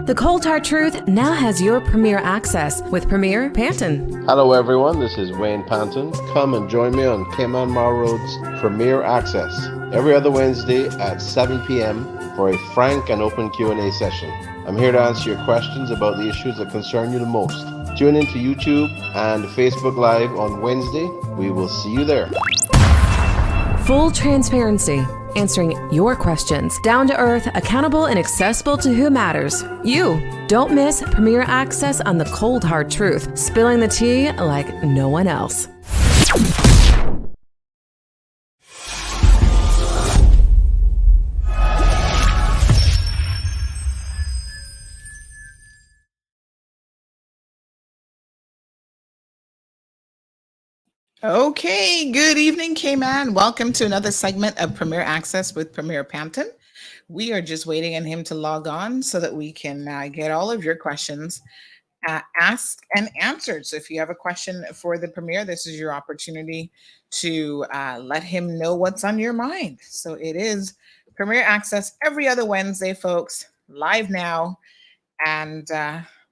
The Cold Hard Truth now has your Premier access with Premier Panton. Hello everyone, this is Wayne Panton. Come and join me on Cayman Mar Road's Premier Access every other Wednesday at 7 p.m. for a frank and open Q&A session. I'm here to answer your questions about the issues that concern you the most. Tune in to YouTube and Facebook Live on Wednesday. We will see you there. Full transparency, answering your questions, down to earth, accountable, and accessible to who matters. You. Don't miss Premier Access on The Cold Hard Truth, spilling the tea like no one else. Okay, good evening, Cayman. Welcome to another segment of Premier Access with Premier Panton. We are just waiting on him to log on so that we can get all of your questions asked and answered. So if you have a question for the Premier, this is your opportunity to let him know what's on your mind. So it is Premier Access every other Wednesday, folks, live now, and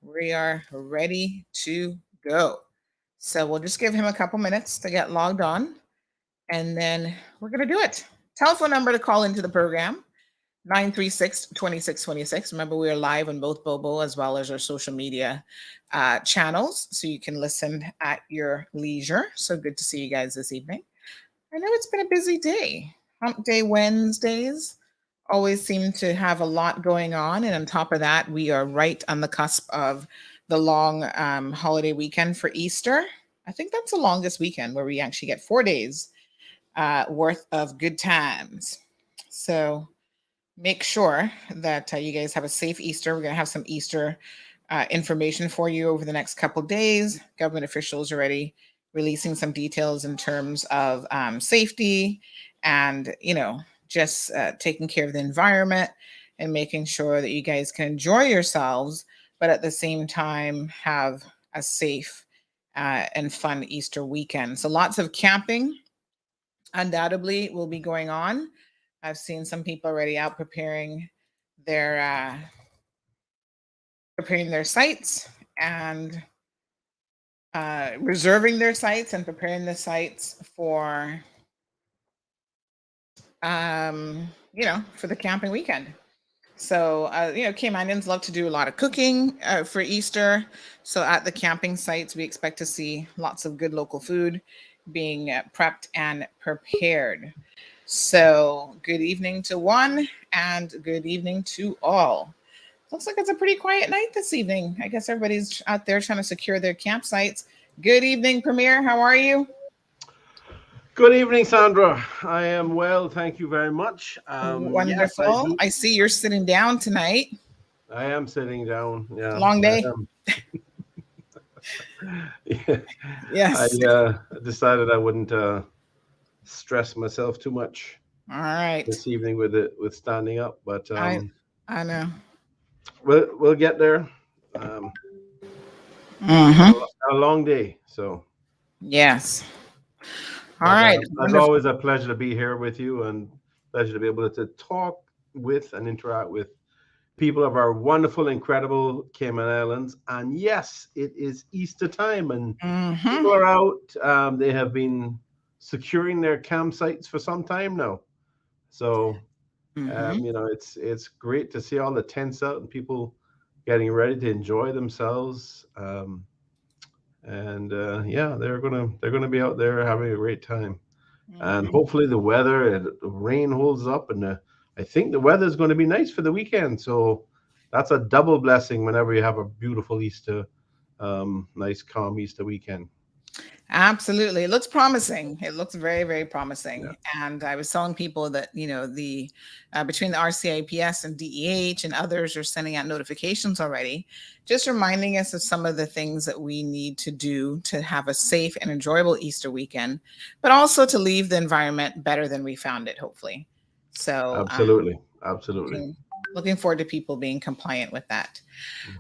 we are ready to go. So we'll just give him a couple minutes to get logged on, and then we're going to do it. Telephone number to call into the program, 936-2626. Remember, we are live on both Bobo as well as our social media channels, so you can listen at your leisure. So good to see you guys this evening. I know it's been a busy day. Hump Day Wednesdays always seem to have a lot going on, and on top of that, we are right on the cusp of the long holiday weekend for Easter. I think that's the longest weekend where we actually get 4 days worth of good times. So make sure that you guys have a safe Easter. We're going to have some Easter information for you over the next couple days. Government officials are already releasing some details in terms of safety and, just taking care of the environment and making sure that you guys can enjoy yourselves, but at the same time have a safe and fun Easter weekend. So lots of camping undoubtedly will be going on. I've seen some people already out preparing their sites and reserving their sites and preparing the sites for for the camping weekend. So, Caymanians love to do a lot of cooking for Easter. So at the camping sites, we expect to see lots of good local food being prepped and prepared. So good evening to one and good evening to all. Looks like it's a pretty quiet night this evening. I guess everybody's out there trying to secure their campsites. Good evening, Premier. How are you? Good evening, Sandra. I am well, thank you very much. Wonderful. Yes, I see you're sitting down tonight. I am sitting down. Yeah. Long day. Yeah. Yes. I decided I wouldn't stress myself too much. All right. This evening with standing up, but I know. We'll get there. A long day, so yes. All right. It's always a pleasure to be here with you, and pleasure to be able to talk with and interact with people of our wonderful, incredible Cayman Islands. And yes, it is Easter time, and people are out. They have been securing their campsites for some time now. So, it's great to see all the tents out and people getting ready to enjoy themselves. They're gonna be out there having a great time, and hopefully the weather and the rain holds up, and I think the weather is going to be nice for the weekend. So that's a double blessing whenever you have a beautiful Easter, nice calm Easter weekend. Absolutely. It looks promising. It looks very, very promising. Yeah. And I was telling people that, the between the RCIPS and DEH and others are sending out notifications already, just reminding us of some of the things that we need to do to have a safe and enjoyable Easter weekend, but also to leave the environment better than we found it, hopefully. So absolutely. Looking forward to people being compliant with that.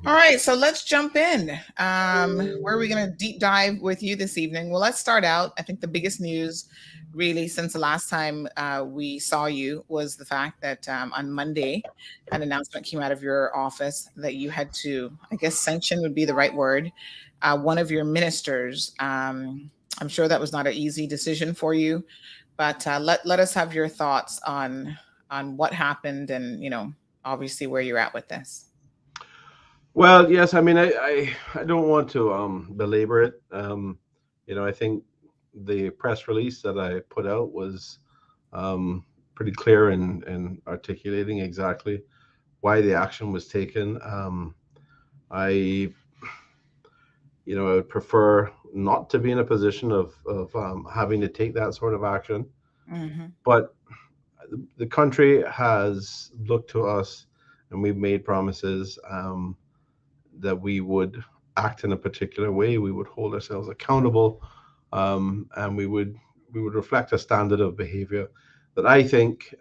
All right, so let's jump in. Where are we going to deep dive with you this evening? Well, let's start out. I think the biggest news really, since the last time we saw you, was the fact that on Monday, an announcement came out of your office that you had to, I guess, sanction would be the right word, one of your ministers. I'm sure that was not an easy decision for you, but let us have your thoughts on what happened and obviously where you're at with this. Well, yes, I mean, I don't want to belabor it. I think the press release that I put out was pretty clear in articulating exactly why the action was taken. I, I would prefer not to be in a position of having to take that sort of action, Hmm. but the country has looked to us, and we've made promises. That we would act in a particular way, we would hold ourselves accountable, and we would reflect a standard of behavior that I think,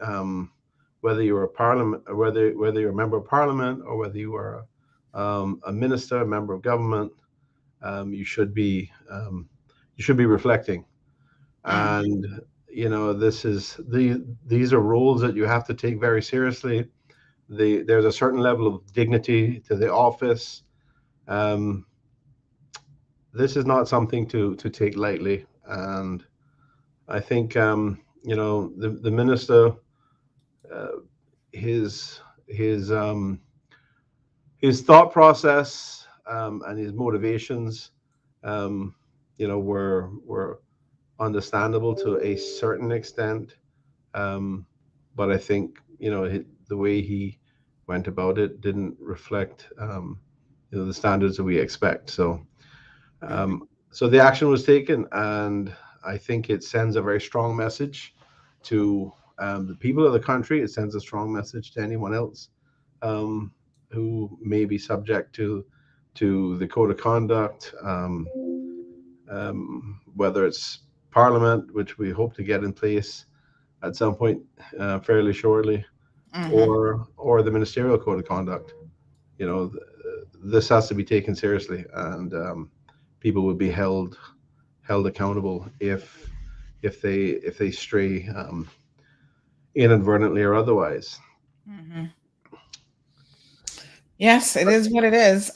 whether you're a parliament, or whether you're a member of parliament, or whether you are a minister, a member of government, you should be reflecting. Hmm. And these are roles that you have to take very seriously. There's a certain level of dignity to the office. um, this is not something to take lightly, and I think, the minister, uh, his his um, his thought process, and his motivations, um, were understandable to a certain extent, um, but I think, the way he went about it didn't reflect, the standards that we expect. Hmm. So the action was taken, and I think it sends a very strong message to, the people of the country. It sends a strong message to anyone else, um, who may be subject to the code of conduct, whether it's Parliament, which we hope to get in place at some point, fairly shortly, Hmm. or the ministerial code of conduct. This has to be taken seriously, and people would be held accountable if they stray, inadvertently or otherwise. Hmm. Yes, it is what it is.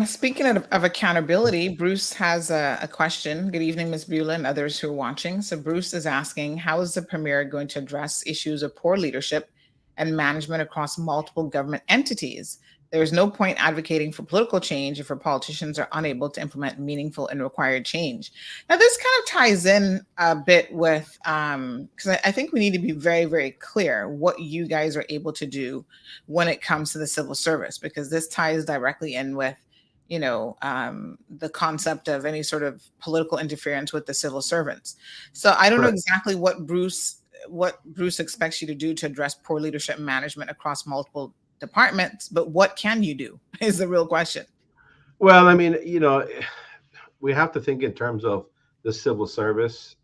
Speaking of accountability, Bruce has a question. Good evening, Ms. Beulah and others who are watching. So Bruce is asking, how is the Premier going to address issues of poor leadership and management across multiple government entities? There is no point advocating for political change if our politicians are unable to implement meaningful and required change. Now, this kind of ties in a bit with, because I think we need to be very, very clear what you guys are able to do when it comes to the civil service, because this ties directly in with the concept of any sort of political interference with the civil servants. So I don't know Correct. exactly what Bruce expects you to do to address poor leadership and management across multiple departments, but what can you do is the real question. Well, I mean, we have to think in terms of the civil service,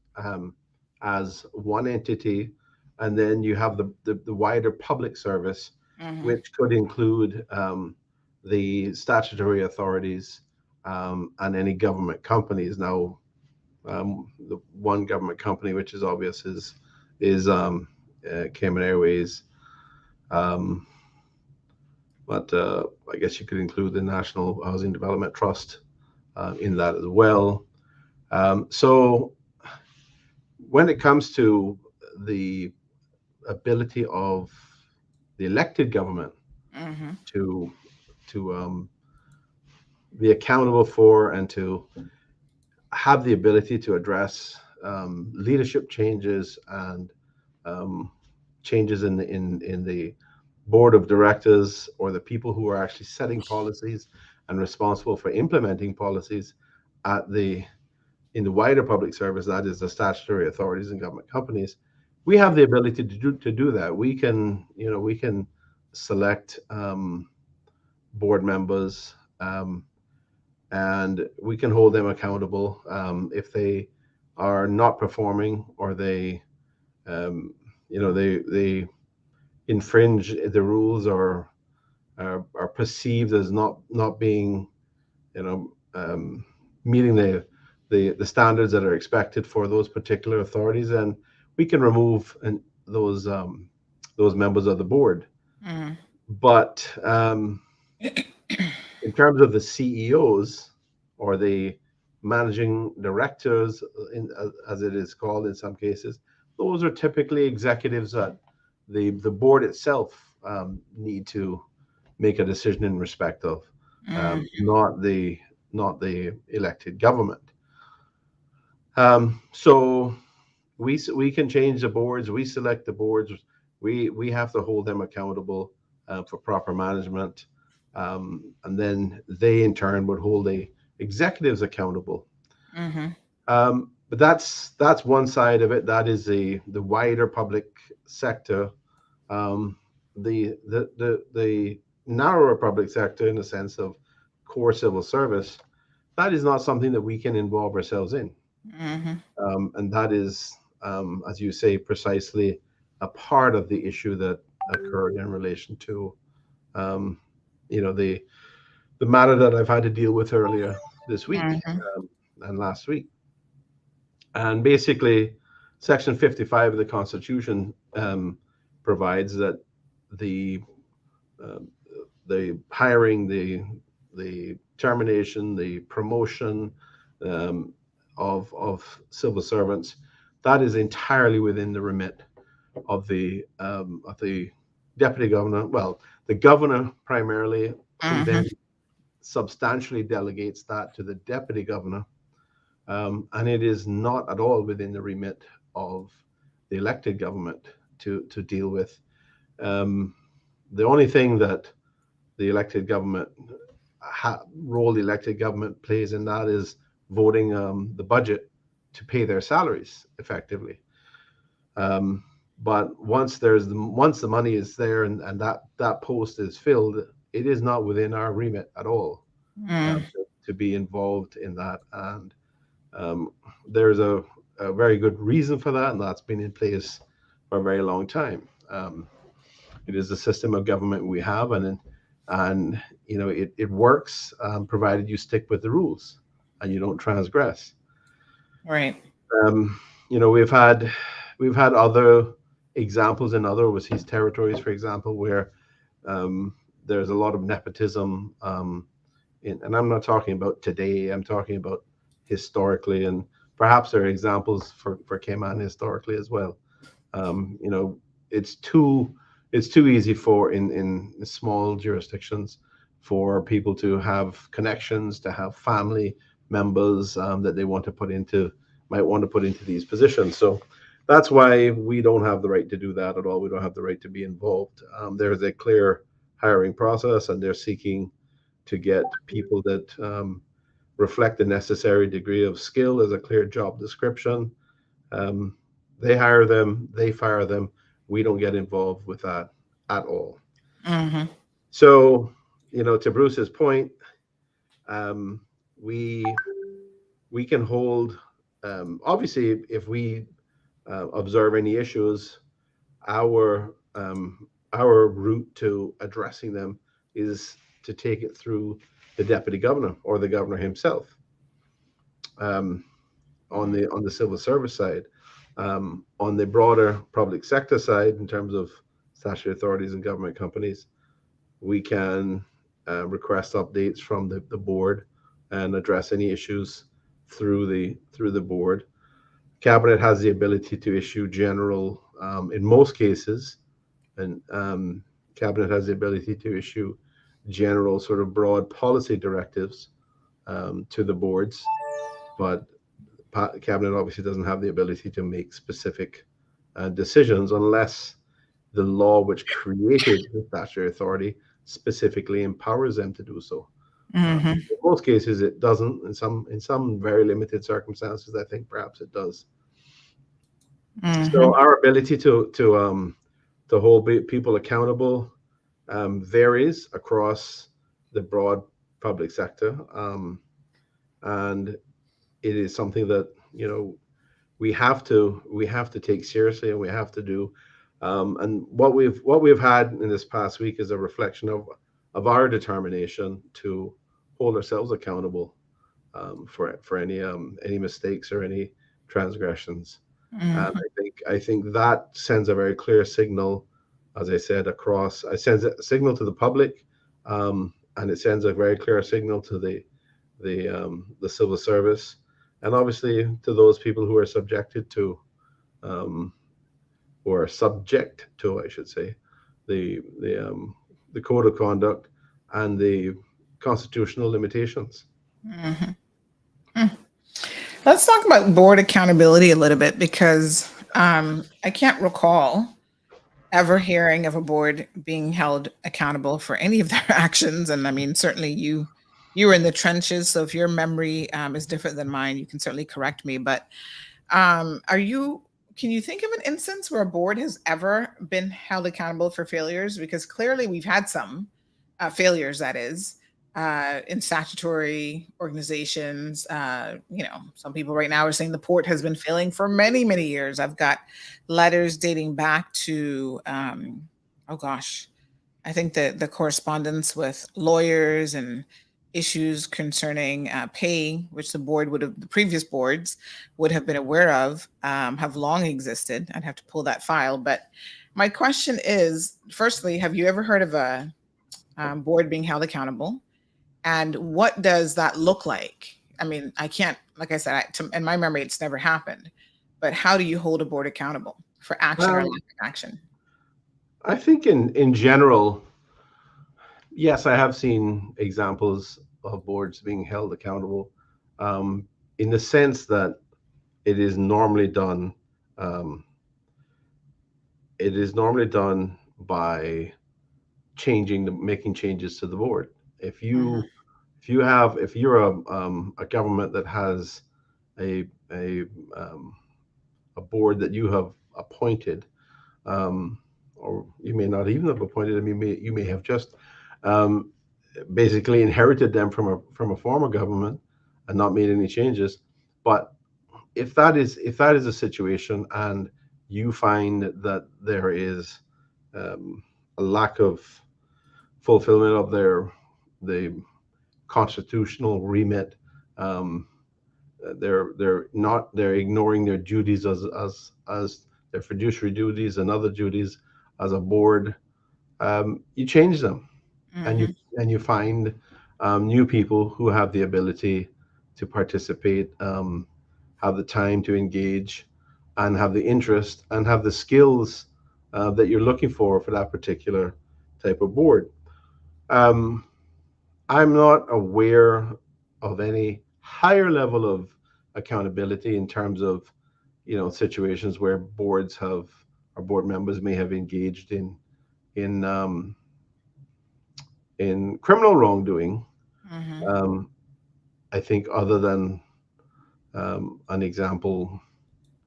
as one entity, and then you have the wider public service, Hmm. which could include, the statutory authorities, and any government companies. Now, the one government company which is obvious is Cayman Airways, um, but I guess you could include the National Housing Development Trust, in that as well. So when it comes to the ability of the elected government Hmm. to be accountable for, and to have the ability to address, leadership changes, and, um, changes in the board of directors, or the people who are actually setting policies and responsible for implementing policies at the in the wider public service, that is the statutory authorities and government companies. We have the ability to do that. We can select, board members, and we can hold them accountable, if they are not performing, or um, they infringe the rules, or are perceived as not being, meeting the standards that are expected for those particular authorities. And we can remove those members of the board. Mm-hmm. But in terms of the CEOs or the managing directors, as it is called in some cases, those are typically executives that the board itself need to make a decision in respect of, not the elected government. So we can change the boards. We select the boards. We have to hold them accountable for proper management, and then they in turn would hold the executives accountable. Mm-hmm. But that's one side of it. That is the wider public sector. The narrower public sector, in the sense of core civil service, that is not something that we can involve ourselves in. Mm-hmm. And that is, as you say, precisely a part of the issue that occurred in relation to, the matter that I've had to deal with earlier this week, and last week. And basically, Section 55 of the Constitution provides that the hiring, the termination, the promotion of civil servants, that is entirely within the remit of the deputy governor. Well, the governor primarily, who then substantially delegates that to the deputy governor, and it is not at all within the remit of the elected government to deal with. The only thing that the elected government role the elected government plays in that is voting the budget to pay their salaries effectively. But once the money is there, and that post is filled, it is not within our remit at all to be involved in that. And there's a very good reason for that, and that's been in place for a very long time. It is the system of government we have, and it works, provided you stick with the rules and you don't transgress. Right. We've had other examples in other overseas territories, for example, where there's a lot of nepotism. And I'm not talking about today. I'm talking about historically, and perhaps there are examples for Cayman historically as well. It's too easy for in small jurisdictions for people to have connections, to have family members that they might want to put into these positions. So that's why we don't have the right to do that at all. We don't have the right to be involved. There's a clear hiring process, and they're seeking to get people that reflect the necessary degree of skill. There's a clear job description. They hire them, they fire them. We don't get involved with that at all. So, to Bruce's point, we can hold. Obviously, if we observe any issues, our route to addressing them is to take it through the deputy governor or the governor himself. On the civil service side, on the broader public sector side, in terms of statutory authorities and government companies, we can request updates from the board and address any issues through the board. Cabinet has the ability to issue general, in most cases, and Cabinet has the ability to issue general sort of broad policy directives to the boards, but Cabinet obviously doesn't have the ability to make specific decisions unless the law which created the statutory authority specifically empowers them to do so. In most cases, it doesn't. In some very limited circumstances, I think perhaps it does. So our ability to hold people accountable varies across the broad public sector, and it is something that we have to take seriously, and we have to do. And what we've had in this past week is a reflection of our determination to hold ourselves accountable for any mistakes or any transgressions. And Mhm. I think that sends a very clear signal, as I said, across. It sends a signal to the public, and it sends a very clear signal to the civil service, and obviously to those people who are subjected to, um, or subject to, I should say, the code of conduct and the constitutional limitations. Mhm. Mm. Let's talk about board accountability a little bit because I can't recall ever hearing of a board being held accountable for any of their actions. And I mean, certainly you were in the trenches, so if your memory is different than mine, you can certainly correct me. But are you? Can you think of an instance where a board has ever been held accountable for failures? Because clearly we've had some failures, that is, in statutory organizations. Some people right now are saying the port has been failing for many, many years. I've got letters dating back to, oh gosh, I think the correspondence with lawyers and issues concerning pay, which the previous boards would have been aware of, have long existed. I'd have to pull that file. But my question is, firstly, have you ever heard of a board being held accountable? And what does that look like? I mean, I can't, like I said, in my memory, it's never happened. But how do you hold a board accountable for action or lack Um, of action? I think in general, yes, I have seen examples of boards being held accountable, um, in the sense that it is normally done. Um, it is normally done by making changes to the board. If Mhm, you if you're a government that has a a um, a board that you have appointed, um, or you may not even have appointed them. You may have just, um, basically inherited them from a former government and not made any changes. But if that is a situation, and you find that there is, um, a lack of fulfillment of the constitutional remit, um, they're ignoring their duties as their fiduciary duties and other duties as a board. You change them, and you mhm, and you find, new people who have the ability to participate, have the time to engage, and have the interest and have the skills, that you're looking for that particular type of board. Um, I'm not aware of any higher level of accountability in terms of, situations where boards have or board members may have engaged in um, in criminal wrongdoing. mhm. Um, I think other than, an example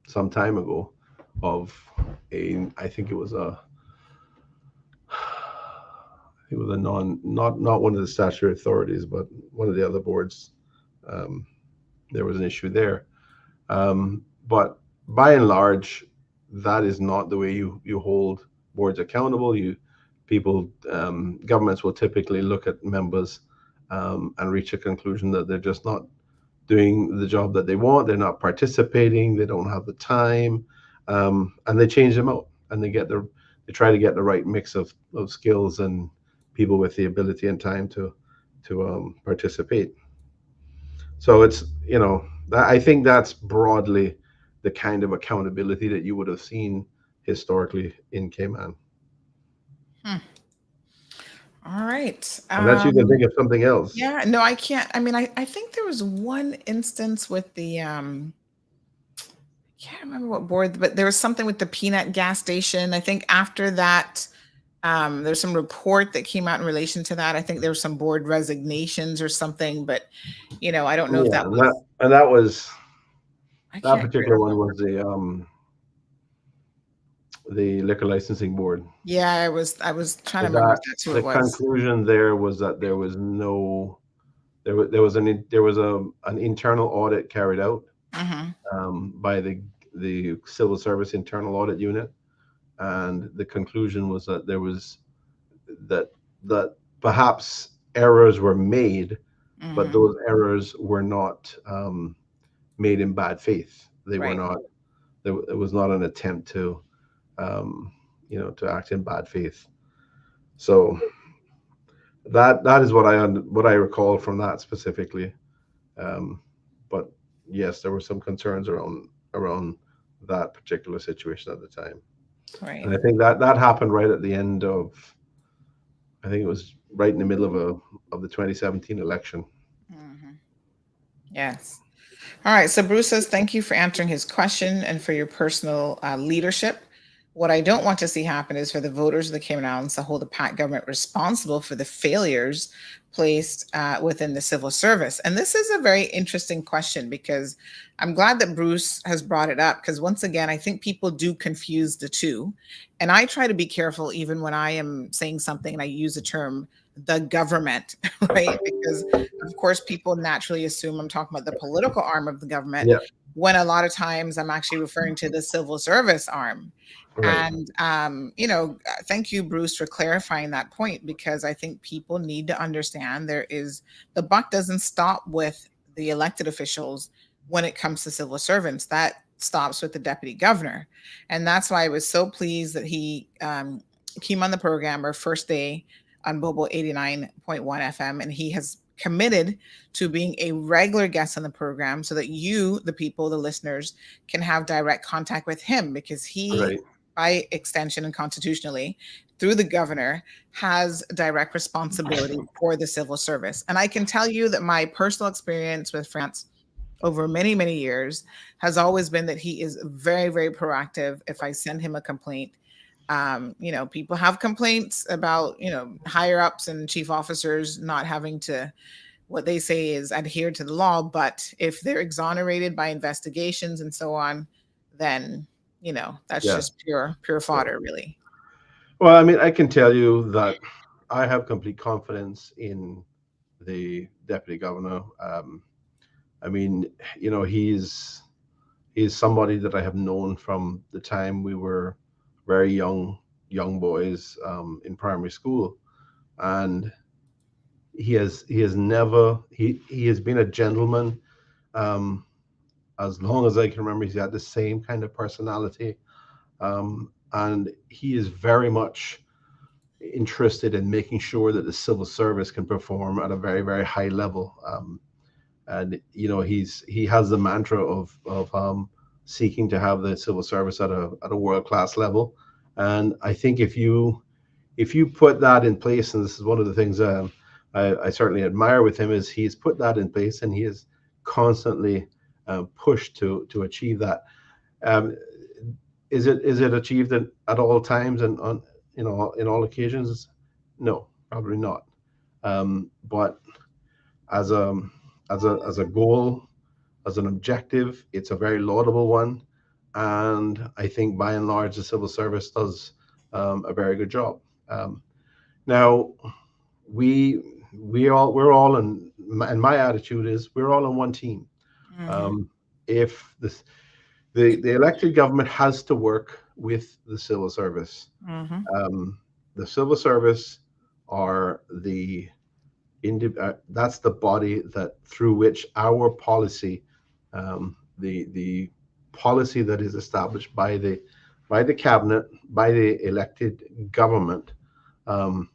some time ago of I think it was a not one of the statutory authorities, but one of the other boards. Um, there was an issue there. But by and large, that is not the way you hold boards accountable. Governments will typically look at members, and reach a conclusion that they're just not doing the job that they want. They're not participating. They don't have the time, and they change them out. And they try to get the right mix of skills and people with the ability and time to participate. So I think that's broadly the kind of accountability that you would have seen historically in Cayman, Hmm. All right. unless you can think of something else. Yeah, no, I can't. I mean, I think there was one instance with the I can't remember what board, but there was something with the peanut gas station. I think after that, there's some report that came out in relation to that. I think there were some board resignations or something, but I don't know if Yeah, that and that was. and that was I that can't quite particular one remember. was the liquor licensing board. Yeah, I was trying So to remember that if that's who it the was. conclusion there was that there was no there was an internal audit carried out, Hmm. by the civil service internal audit unit, and the conclusion was that there was that that perhaps errors were made, but Hmm. those errors were not, made in bad faith. They were Right. not. it was not an attempt to, to act in bad faith. So that is what I recall from that specifically. Um, but yes, there were some concerns around that particular situation at the time, and Right. I think that happened right at the end of. I think it was right in the middle of the 2017 election. Hmm. Yes. All right. So Bruce says, thank you for answering his question and for your personal leadership. What I don't want to see happen is for the voters of the Cayman Islands to hold the PAC government responsible for the failures placed within the civil service. And this is a very interesting question because I'm glad that Bruce has brought it up because once again, I think people do confuse the two. And I try to be careful even when I am saying something and I use the term the government, right? Because of course, people naturally assume I'm talking about the political arm of the government, Yeah, when a lot of times I'm actually referring to the civil service arm. right. And, thank you, Bruce, for clarifying that point, because I think people need to understand the buck doesn't stop with the elected officials when it comes to civil servants. That stops with the deputy governor. And that's why I was so pleased that he came on the program our first day on Bobo 89.1 FM, and he has committed to being a regular guest on the program so that you, the people, the listeners, can have direct contact with him because he, Right. by extension and constitutionally, through the governor, has direct responsibility for the civil service. And I can tell you that my personal experience with France over many, many years has always been that he is very, very proactive. If I send him a complaint, people have complaints about, higher ups and chief officers not having to, what they say is adhere to the law. But if they're exonerated by investigations and so on, then, that's Yeah. just pure Yeah. fodder, really. Well, I mean, I can tell you that I have complete confidence in the deputy governor. I mean, he's somebody that I have known from the time we were very young boys in primary school, and he has never he has been a gentleman. Um, as long as I can remember, he's had the same kind of personality, and he is very much interested in making sure that the civil service can perform at a very very high level. And he has the mantra of seeking to have the civil service at a world class level. And I think if you put that in place, and this is one of the things I certainly admire with him, is he's put that in place and he is constantly pushed to achieve that. Um, is it achieved at all times and on in all occasions? No, probably not. But as a as a goal, as an objective, it's a very laudable one, and I think by and large the civil service does a very good job. Now we we're all in, and my attitude is we're all on one team. Hmm. If the elected government has to work with the civil service. Hmm. Um, the civil service are that's the body that through which our policy, the policy that is established by the cabinet, by the elected government, um,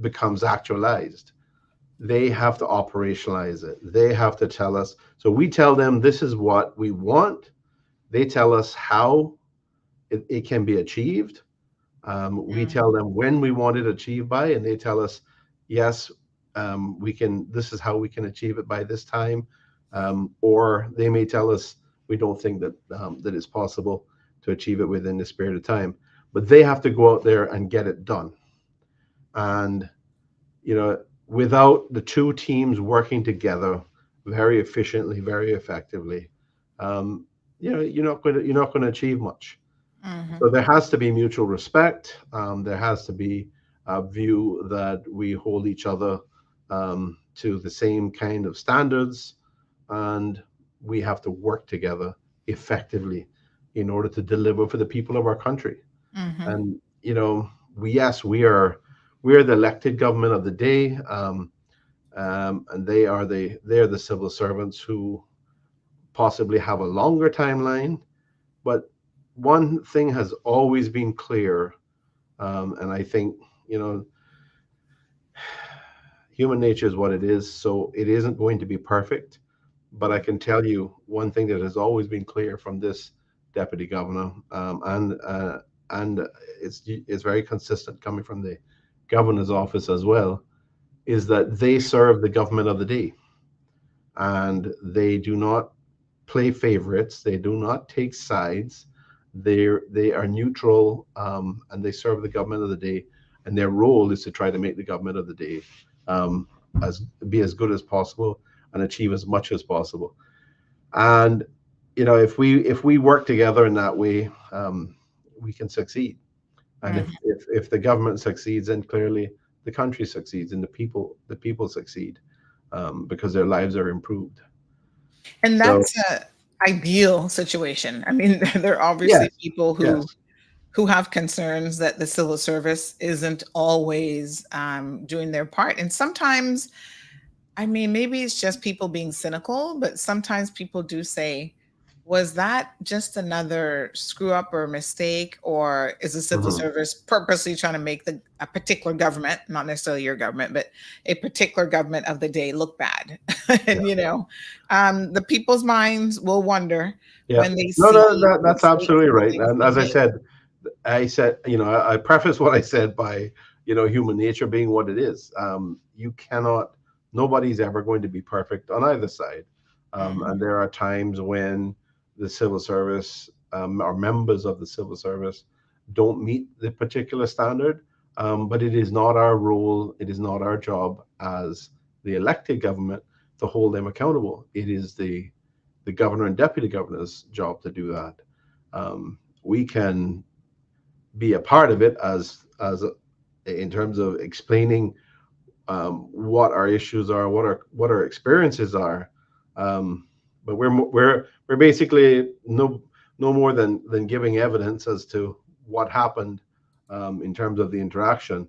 becomes actualized. They have to operationalize it. They have to tell us. So we tell them this is what we want. They tell us how it can be achieved. We tell Hmm. them when we want it achieved by, and they tell us, yes, we can. This is how we can achieve it by this time, or they may tell us we don't think that it's possible to achieve it within this period of time. But they have to go out there and get it done. And without the two teams working together very efficiently, very effectively, um, you're not going to achieve much. Hmm. So there has to be mutual respect. There has to be a view that we hold each other to the same kind of standards, and we have to work together effectively in order to deliver for the people of our country. Hmm. And yes, we are the elected government of the day, and they are the civil servants who possibly have a longer timeline, but one thing has always been clear, and I think, human nature is what it is, so it isn't going to be perfect. But I can tell you one thing that has always been clear from this deputy governor, and it's very consistent coming from the governor's office as well, is that they serve the government of the day, and they do not play favorites. They do not take sides. They are neutral, and they serve the government of the day. And their role is to try to make the government of the day um, as be as good as possible and achieve as much as possible. And if we work together in that way, we can succeed. And if, Mhm. if if the government succeeds, then clearly the country succeeds, and the people succeed, because their lives are improved. And So that's a ideal situation. I mean, there are obviously yes, people who yes. have concerns that the civil service isn't always doing their part. And sometimes, I mean, maybe it's just people being cynical, but sometimes people do say, was that just another screw up or mistake? Or is the civil Mhm. service purposely trying to make a particular government, not necessarily your government, but a particular government of the day look bad? Yeah, And, the people's minds will wonder yeah. when they No, no, see the that's mistakes absolutely and the right. things And being as I made. said, I preface what I said by, human nature being what it is. You cannot, nobody's ever going to be perfect on either side. And Mhm. there are times when the civil service, or members of the civil service, don't meet the particular standard. But it is not our role, it is not our job as the elected government to hold them accountable. It is the governor and deputy governor's job to do that. We can be a part of it in terms of explaining, what our issues are, what our experiences are. Um, but we're basically no more than giving evidence as to what happened, in terms of the interaction.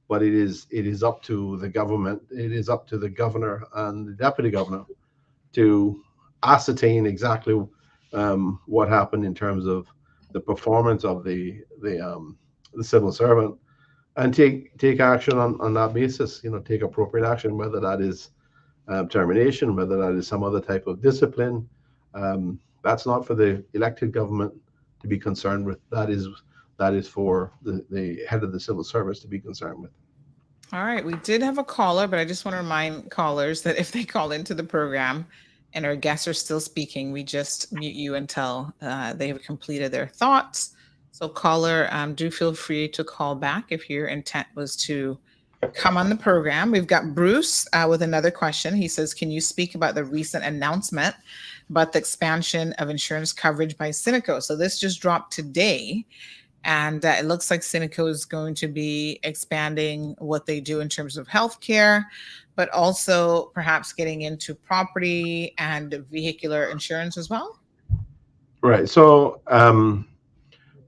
But it is up to the government. It is up to the governor and the deputy governor to ascertain exactly, what happened in terms of the performance of the civil servant, and take action on that basis. Take appropriate action, whether that is, termination, whether that is some other type of discipline. That's not for the elected government to be concerned with. That is for the head of the civil service to be concerned with. All right, we did have a caller, but I just want to remind callers that if they call into the program and our guests are still speaking, we just mute you until they have completed their thoughts. So, caller, do feel free to call back if your intent was to come on the program. We've got Bruce with another question. He says, can you speak about the recent announcement about the expansion of insurance coverage by Cineco? So, this just dropped today. And it looks like Cineco is going to be expanding what they do in terms of healthcare, but also perhaps getting into property and vehicular insurance as well. Right. So,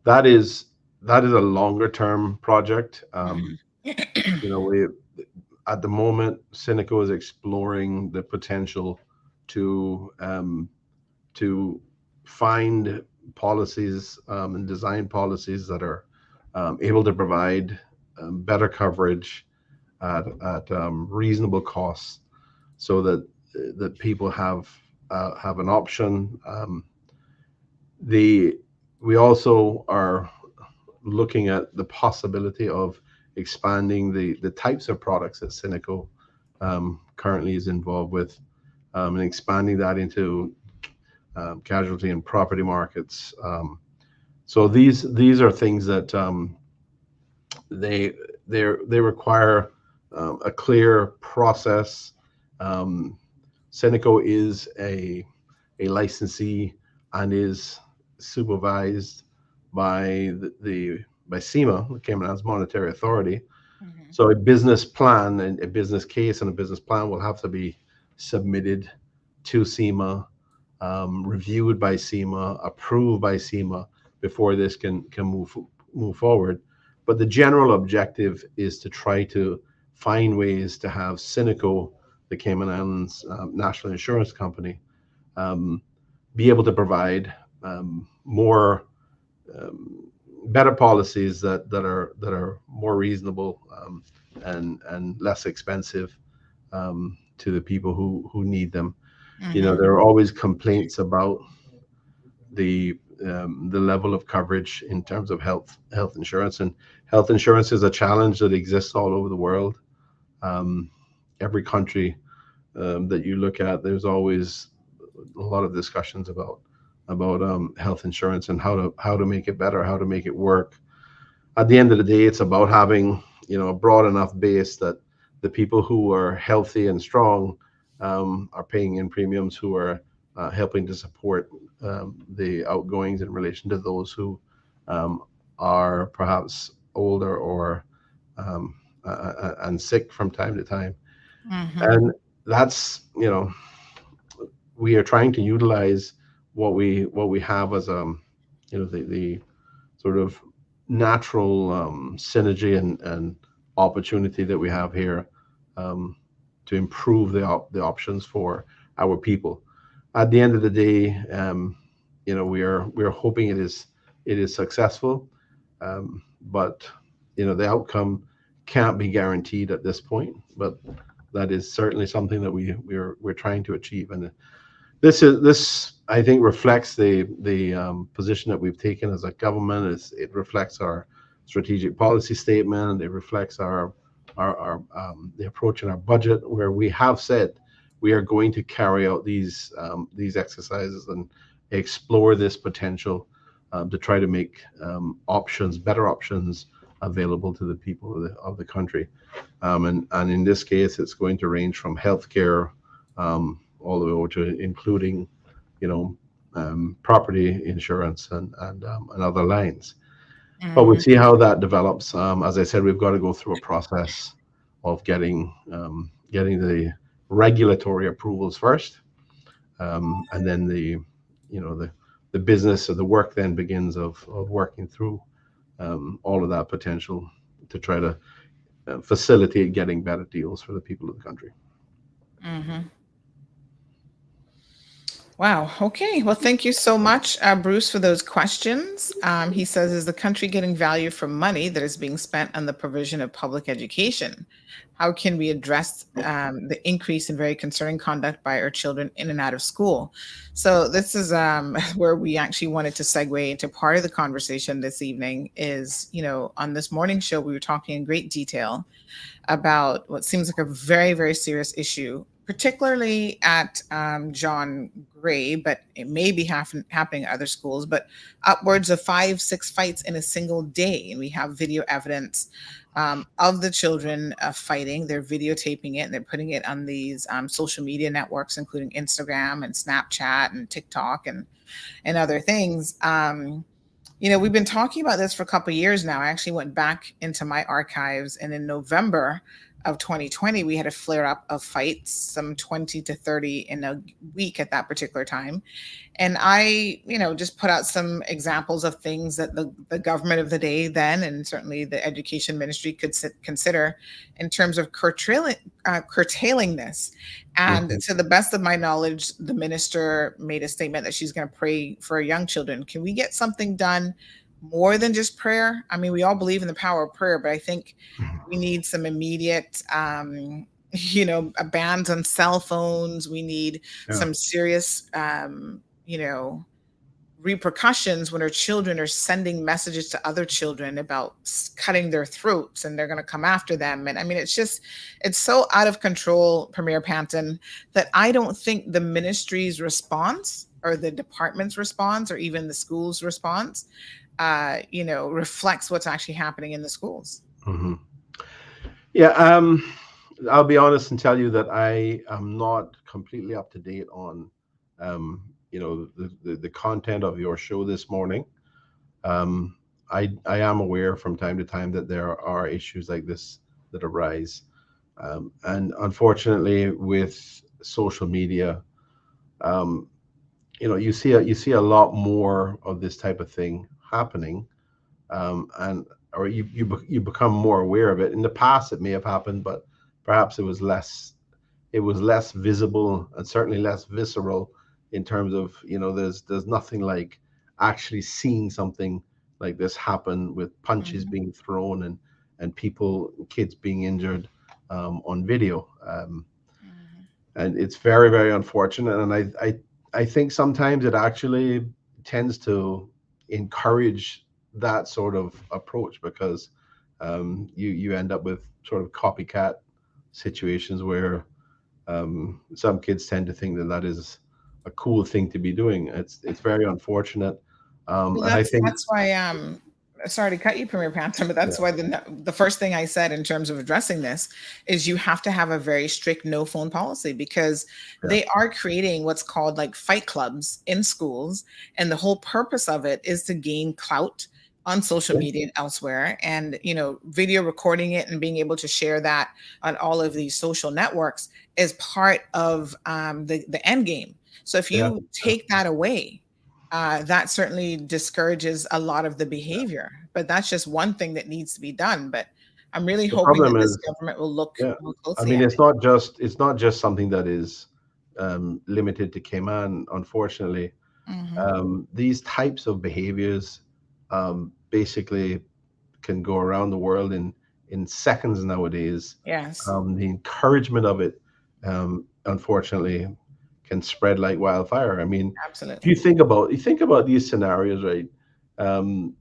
that is a longer term project. Mhm. We At the moment, Cineco is exploring the potential to um, to find policies, and design policies that are, able to provide, better coverage at reasonable costs, so that people have an option. The We also are looking at the possibility of expanding the types of products that Cineco, currently is involved with, and expanding that into, casualty and property markets. So these are things that, they they require, a clear process. Um, Seneco is a licensee and is supervised by by SEMA, the Cayman Islands Monetary Authority. Mhm. So a business plan and a business case and a business plan will have to be submitted to SEMA, reviewed by SEMA, approved by SEMA before this can move forward. But the general objective is to try to find ways to have Cineco, the Cayman Islands, National Insurance Company, um, be able to provide, more better policies that are more reasonable, and less expensive, to the people who need them. Mm-hmm. There are always complaints about the level of coverage in terms of health insurance, and health insurance is a challenge that exists all over the world. Um, every country that you look at, there's always a lot of discussions about health insurance and how to make it better, how to make it work. At the end of the day, it's about having a broad enough base that the people who are healthy and strong are paying in premiums, who are helping to support the outgoings in relation to those who um, are perhaps older or and sick from time to time. Mm-hmm. And that's we are trying to utilize what we have as the sort of natural synergy and opportunity that we have here, um, to improve the options for our people. At the end of the day, we are hoping it is successful, but the outcome can't be guaranteed at this point. But that is certainly something that we're trying to achieve, and this I think reflects the position that we've taken as a government. It reflects our strategic policy statement. It reflects our the approach in our budget, where we have said we are going to carry out these exercises and explore this potential, to try to make better options available to the people of the country. And in this case, it's going to range from healthcare, all the way over to including, property insurance and other lines. But we'll Mm-hmm. see how that develops. As I said, we've got to go through a process of getting the regulatory approvals first, and then the business or the work then begins of working through all of that potential to try to facilitate getting better deals for the people of the country. Mm-hmm. Wow. Okay. Well, thank you so much, Bruce, for those questions. He says, is the country getting value for money that is being spent on the provision of public education? How can we address the increase in very concerning conduct by our children in and out of school? So this is where we actually wanted to segue into part of the conversation this evening is, on this morning show, we were talking in great detail about what seems like a very, very serious issue, particularly at John Gray, but it may be happening at other schools, but upwards of 5, 6 fights in a single day. And we have video evidence of the children fighting. They're videotaping it and they're putting it on these social media networks, including Instagram and Snapchat and TikTok and other things. We've been talking about this for a couple of years now. I actually went back into my archives, and in November of 2020, we had a flare up of fights, some 20 to 30 in a week at that particular time. And I, just put out some examples of things that the government of the day then, and certainly the education ministry could consider in terms of curtailing this. And Mhm. to the best of my knowledge, the minister made a statement that she's going to pray for our young children. Can we get something done more than just prayer? I mean, we all believe in the power of prayer, but I think we need some immediate, bans on cell phones. We need Yeah. some serious, repercussions when our children are sending messages to other children about cutting their throats and they're going to come after them. And I mean, it's so out of control, Premier Panton, that I don't think the ministry's response or the department's response or even the school's response, reflects what's actually happening in the schools. Mhm. Yeah, I'll be honest and tell you that I am not completely up to date on, the content of your show this morning. Um, I am aware from time to time that there are issues like this that arise, and unfortunately, with social media, um, you see a lot more of this type of thing happening, and or you become more aware of it. In the past, it may have happened, but perhaps it was less visible and certainly less visceral in terms of there's nothing like actually seeing something like this happen with punches Mhm. being thrown and kids being injured on video. Mhm. And it's very, very unfortunate. And I think sometimes it actually tends to encourage that sort of approach because you end up with sort of copycat situations where some kids tend to think that that is a cool thing to be doing. It's very unfortunate, Well, and I think that's why sorry to cut you, Premier Panton, but yeah, that's why the first thing I said in terms of addressing this is you have to have a very strict no phone policy because yeah, they are creating what's called like fight clubs in schools, and the whole purpose of it is to gain clout on social yeah, media and elsewhere, and video recording it and being able to share that on all of these social networks is part of the end game. So if yeah. you take that away, that certainly discourages a lot of the behavior. But that's just one thing that needs to be done. But I'm really The hoping that problem this is, government will look yeah, more I closely mean, at it's not just something that is limited to Cayman. Unfortunately, it. Hmm. these types of behaviors basically can go around the world in seconds nowadays. Yes, The encouragement of it, unfortunately, can spread like wildfire. I mean, if absolutely. you think about these scenarios, right? Um,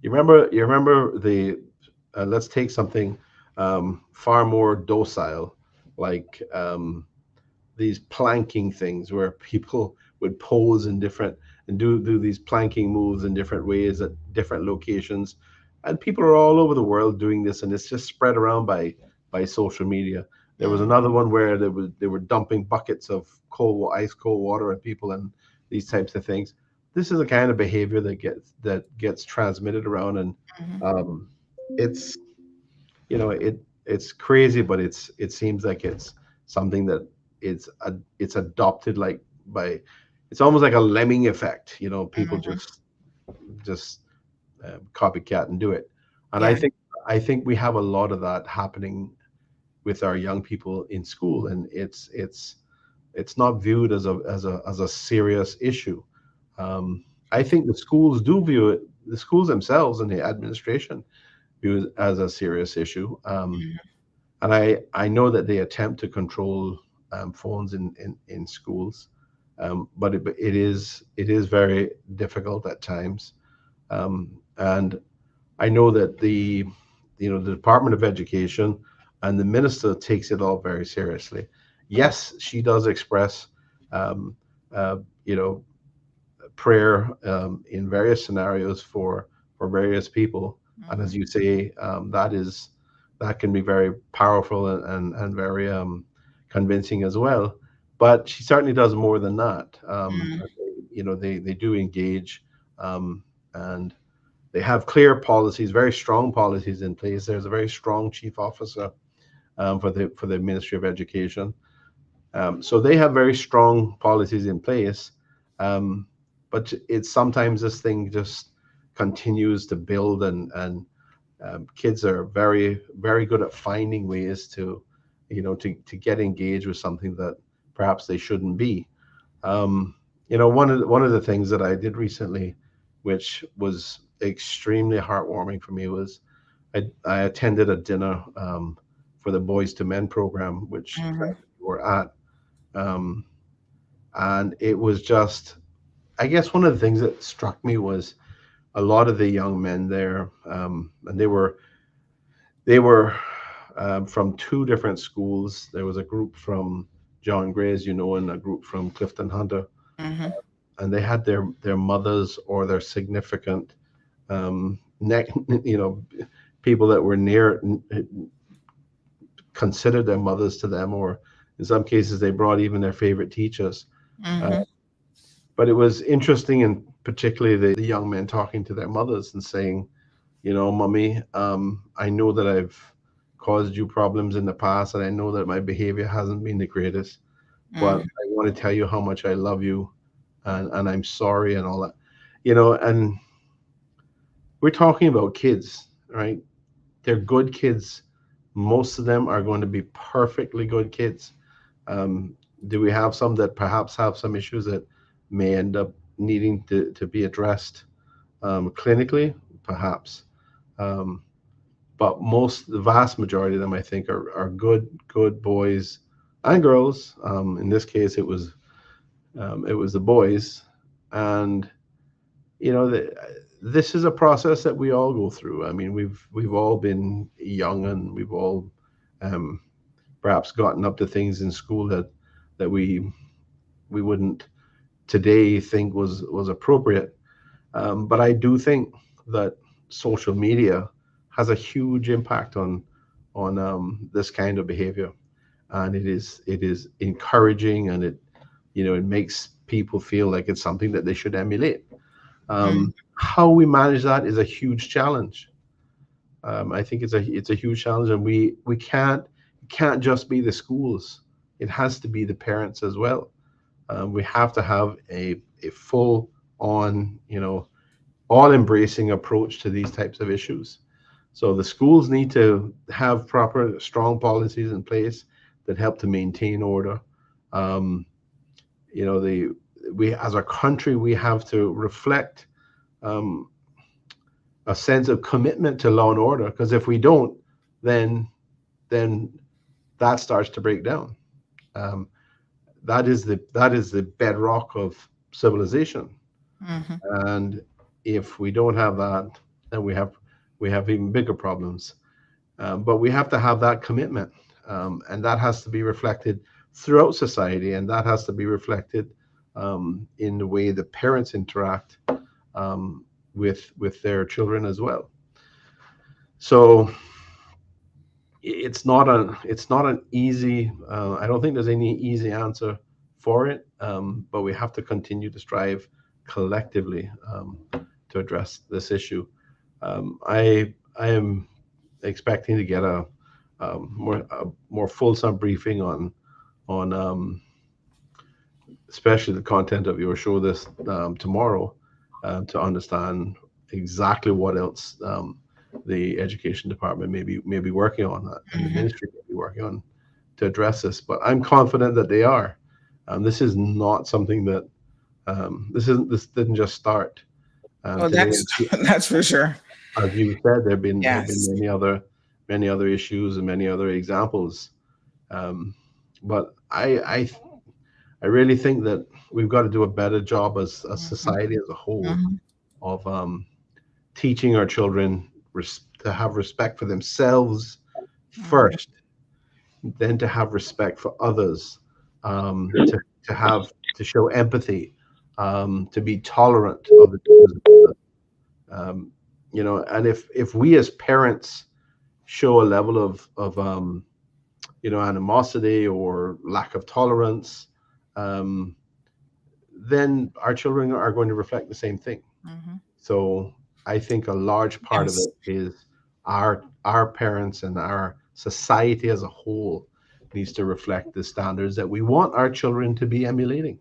you remember the let's take something far more docile, like these planking things where people would pose in different and do these planking moves in different ways at different locations, and people are all over the world doing this, and it's just spread around by social media. There was Mm, another one where they were dumping buckets of ice cold water at people and these types of things. This is the kind of behavior that gets transmitted around, and mhm, um, it's it's crazy, but it seems like it's something that it's adopted like by it's almost like a lemming effect. People mhm. just copycat and do it, and I Yeah. think I think we have a lot of that happening with our young people in school, and it's not viewed as a serious issue. I think the schools do view it. The schools themselves and the administration view it as a serious issue. Mhm. And I know that they attempt to control phones in schools, but it is very difficult at times. And I know that the Department of Education and the minister takes it all very seriously. Yes, she does express, um, uh, you know, prayer in various scenarios for various people, and as Mhm. you say, that can be very powerful and very convincing as well. But she certainly does more than that. Mm, They do engage, um, and they have clear policies, very strong policies in place. There's a very strong chief officer for the Ministry of Education, so they have very strong policies in place, um, but it's sometimes this thing just continues to build, and kids are very, very good at finding ways to get engaged with something that perhaps they shouldn't be. One of the things that I did recently, which was extremely heartwarming for me, was I attended a dinner for the Boys to Men program, which mhm, we were at. Um, and it was just, I guess one of the things that struck me was a lot of the young men there, and they were from two different schools. There was a group from John Gray, as you know, and a group from Clifton Hunter, mhm, and they had their mothers or their significant neck, people that were near, considered their mothers to them, or in some cases they brought even their favorite teachers. Uh, mhm, But it was interesting, and particularly the young men talking to their mothers and saying, Mommy, I know that I've caused you problems in the past, and I know that my behavior hasn't been the greatest, but mhm, I want to tell you how much I love you, and I'm sorry, and all that. And we're talking about kids, right? They're good kids. Most of them are going to be perfectly good kids. Um, do we have some that perhaps have some issues that may end up needing to be addressed? Clinically, perhaps. Um, but the vast majority of them, I think, are good boys and girls. In this case, it was the boys, and you know, this is a process that we all go through. I mean, we've all been young, and we've all um, perhaps gotten up to things in school that we wouldn't today think was appropriate. But I do think that social media has a huge impact on this kind of behavior, and it is encouraging, and it makes people feel like it's something that they should emulate. Mm, How we manage that is a huge challenge. I think it's a huge challenge, and we can't just be the schools. It has to be the parents as well. We have to have a full on, all embracing approach to these types of issues. So the schools need to have proper, strong policies in place that help to maintain order. Um, the we as a country we have to reflect um, a sense of commitment to law and order, because if we don't, then then that starts to break down. Um, that is the bedrock of civilization, mhm. and if we don't have that, then we have even bigger problems. But we have to have that commitment, and that has to be reflected throughout society, and that has to be reflected in the way the parents interact with their children as well. So it's not an easy. I don't think there's any easy answer for it, but we have to continue to strive collectively to address this issue. I am expecting to get a more fulsome briefing on especially the content of your show this tomorrow, to understand exactly what else the education department may be working on, and the Mhm. ministry may be working on to address this. But I'm confident that they are. This is not something that this didn't just start Oh, today. that's that's for sure. As you said, there have been Yes. many other issues and many other examples. Um, but I really think that we've got to do a better job as a Mhm, society as a whole mhm, of teaching our children to have respect for themselves mhm, first, then to have respect for others, to show empathy, to be tolerant of the differences of others. Um, and if we as parents show a level of animosity or lack of tolerance, um, then our children are going to reflect the same thing. mhm. So I think a large part of Yes, it is our parents and our society as a whole needs to reflect the standards that we want our children to be emulating.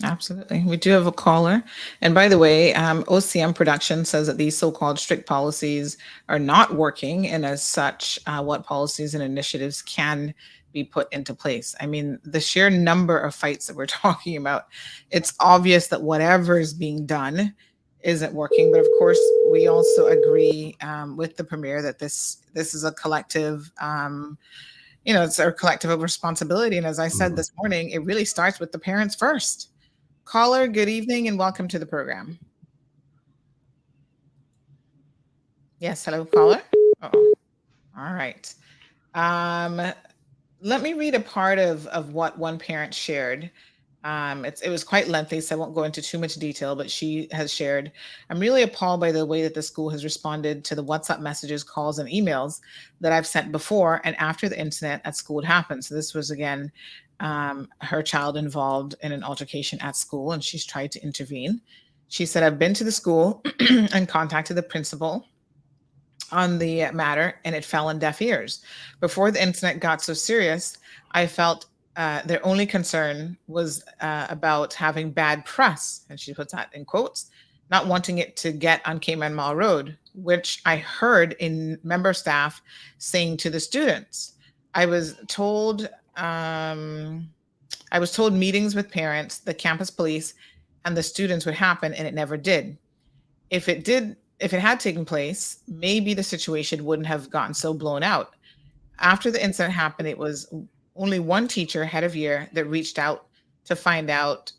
absolutely. We do have a caller. And by the way, OCM Production says that these so-called strict policies are not working, and as such, what policies and initiatives can be put into place? I mean, the sheer number of fights that we're talking about, it's obvious that whatever is being done isn't working. But of course, we also agree with the premier that this is a collective. It's our collective responsibility. And as I said Mhm. this morning, it really starts with the parents first. Caller, good evening and welcome to the program. Yes, hello, caller. Oh, all right. Um, Let me read a part of what one parent shared. It was quite lengthy, so I won't go into too much detail, but she has shared, I'm really appalled by the way that the school has responded to the WhatsApp messages, calls, and emails that I've sent before and after the incident at school had happened. So this was again her child involved in an altercation at school, and she's tried to intervene. She said, I've been to the school and contacted the principal on the matter, and it fell on deaf ears. Before the incident got so serious, I felt their only concern was about having bad press, and she puts that in quotes, not wanting it to get on Cayman Mall Road, which I heard in member staff saying to the students. I was told um, I was told meetings with parents, the campus police, and the students would happen, and it never did. if it had taken place, maybe the situation wouldn't have gotten so blown out. After the incident happened, it was only one teacher, head of year, that reached out to find out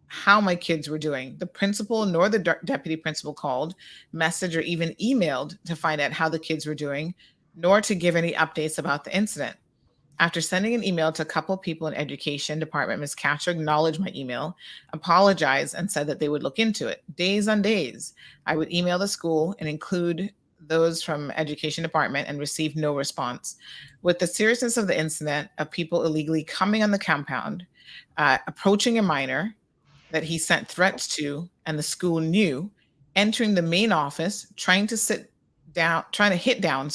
how my kids were doing. The principal nor the deputy principal called, messaged, or even emailed to find out how the kids were doing, nor to give any updates about the incident. After sending an email to a couple of people in education department, Ms. Catcher acknowledged my email, apologized, and said that they would look into it. Days on days, I would email the school and include those from education department and received no response. With the seriousness of the incident of people illegally coming on the compound, approaching a minor that he sent threats to, and the school knew, entering the main office, trying to hit down,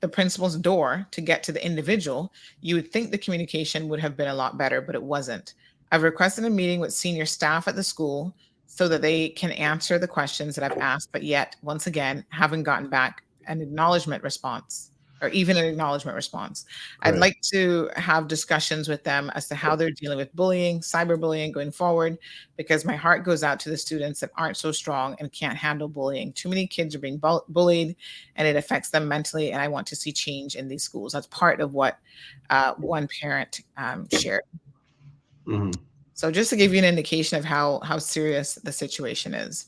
the principal's door to get to the individual, you would think the communication would have been a lot better, but it wasn't. I've requested a meeting with senior staff at the school so that they can answer the questions that I've asked, but yet, once again, haven't gotten back an acknowledgement response, or even an acknowledgement response. Right. I'd like to have discussions with them as to how they're dealing with bullying, cyberbullying going forward, because my heart goes out to the students that aren't so strong and can't handle bullying. Too many kids are being bullied, and it affects them mentally, and I want to see change in these schools. That's part of what one parent shared. Mm-hmm. So just to give you an indication of how serious the situation is.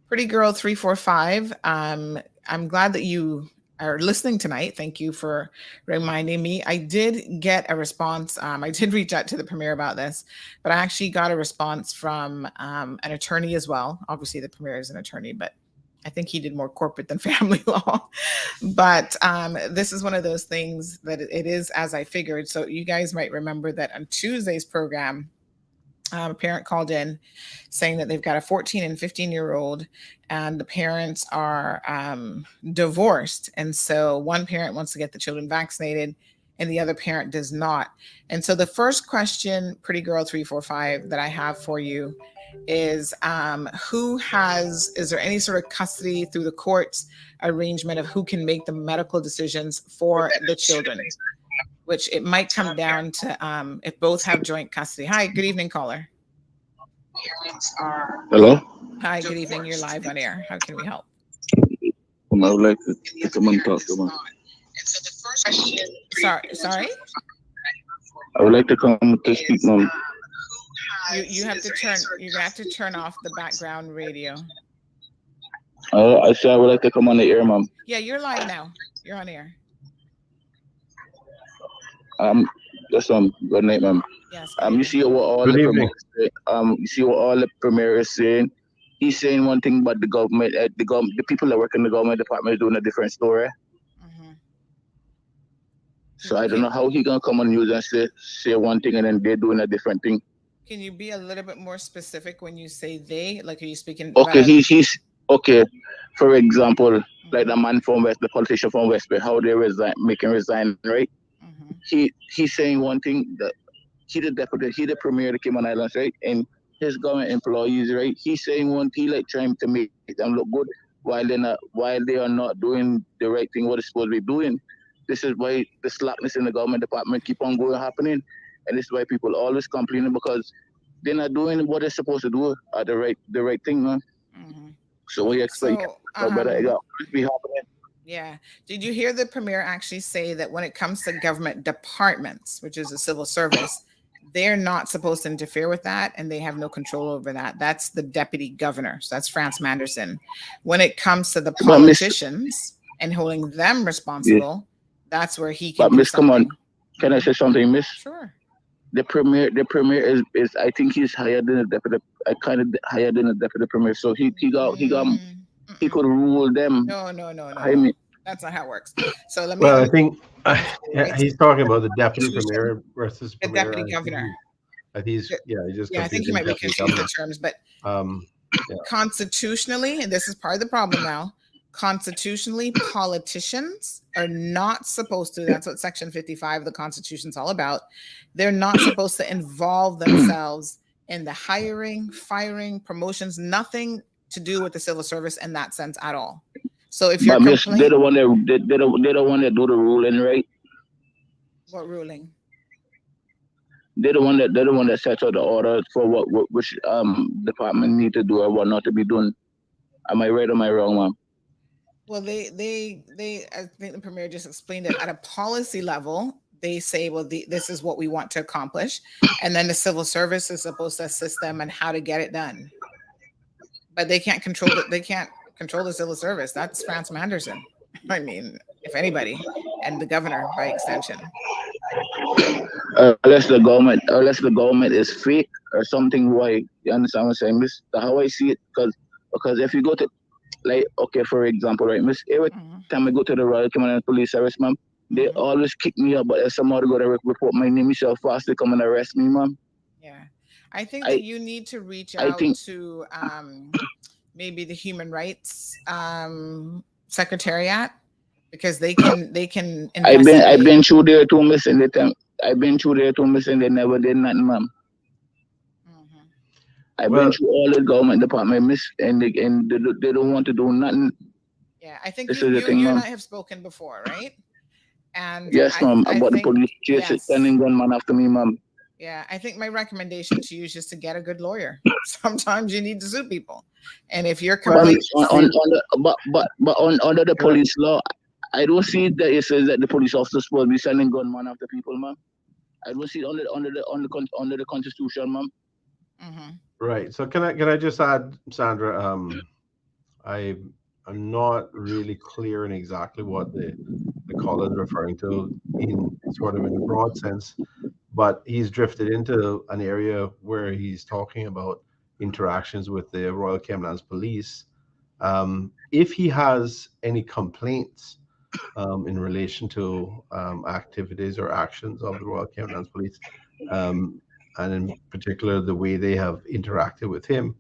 Pretty Girl 345, I'm glad that you are listening tonight. Thank you for reminding me. I did get a response. I did reach out to the Premier about this, but I actually got a response from an attorney as well. Obviously, the Premier is an attorney, but I think he did more corporate than family law. But this is one of those things that it is as I figured. So you guys might remember that on Tuesday's program, a parent called in saying that they've got a 14 and 15-year-old, and the parents are divorced. And so one parent wants to get the children vaccinated and the other parent does not. And so the first question, Pretty Girl 345, that I have for you is is there any sort of custody through the courts arrangement of who can make the medical decisions for the children? Which it might come down to if both have joint custody. Hi, good evening, caller. Hello? Hi, good evening. You're live on air. How can we help? I would like to come and talk to them. Sorry? I would like to come to speak, ma'am. You have to turn off the background radio. I said I would like to come on the air, ma'am. Yeah, you're live now. You're on air. Just good night, ma'am. Yes. You see what all Good the evening. you see what all the Premier is saying. He's saying one thing, but the government, the people that work in the government department is doing a different story. Mm-hmm. So I don't know how he gonna come on news and say one thing and then they're doing a different thing. Can you be a little bit more specific when you say they? Like, are you speaking? Okay, he's okay. For example, like the man from West, the politician from West, how they resign, right? Mm-hmm. He's saying one thing, that he the Premier of the Cayman Islands, right? And his government employees, right? He's saying one thing, like trying to make them look good while they are not doing the right thing what they're supposed to be doing. This is why the slackness in the government department keep on happening, and this is why people always complaining, because they're not doing what they're supposed to do at the right thing, man. Mm-hmm. So what do you expect? Better be happening. Yeah. Did you hear the Premier actually say that when it comes to government departments, which is the civil service, they're not supposed to interfere with that and they have no control over that? That's the deputy governor. So that's France Manderson. When it comes to the politicians and holding them responsible, that's where he can do something. Come on. Can I say something, Miss? Sure. The premier is I think he's higher than the deputy, kind of higher than the deputy premier. So he could rule them. No. That's not how it works. So let me. Well, I think he's talking about the deputy premier versus the premier. deputy governor. I think I think he might be confusing the terms, but constitutionally, and this is part of the problem now. Constitutionally, politicians are not supposed to. That's what Section 55 of the Constitution is all about. They're not supposed to involve themselves in the hiring, firing, promotions. Nothing to do with the civil service in that sense at all. So if you're complaining, they're the one that do the ruling, right? What ruling? They're the one that sets out the order for which department need to do or what not to be done. Am I right or am I wrong, ma'am? Well, I think the premier just explained it at a policy level. They say, well, this is what we want to accomplish. And then the civil service is supposed to assist them on how to get it done. But they can't control the civil service. That's Francis Anderson. I mean, if anybody, and the governor by extension. Unless the government is fake or something. Why? You understand what I'm saying, Miss? How I see it, because if you go to, like, okay, for example, right, Miss, every time I go to the Royal Commonwealth Police Service, ma'am, they always kick me up. But if somebody go to report my name, so fast they come and arrest me, ma'am. Yeah, I think that you need to reach out to maybe the Human Rights Secretariat, because they can investigate. I've been through there too, Miss, and they never did nothing, ma'am. I've been through all the government department, Miss, and they don't want to do nothing. Yeah, I think you and I have spoken before, right? And yes, ma'am. About the police sending gunman after me, ma'am. Yeah, I think my recommendation to you is just to get a good lawyer. Sometimes you need to sue people, and if you're under the police law, I don't see that it says that the police officers supposed to be sending gunman after people, ma'am. I don't see it under the Constitution, ma'am. Right. So can I just add, Sandra? I'm not really clear in exactly what the caller is referring to in sort of in a broad sense, but he's drifted into an area where he's talking about interactions with the Royal Cameron Police. If he has any complaints in relation to activities or actions of the Royal Cameron Police, and in particular the way they have interacted with him,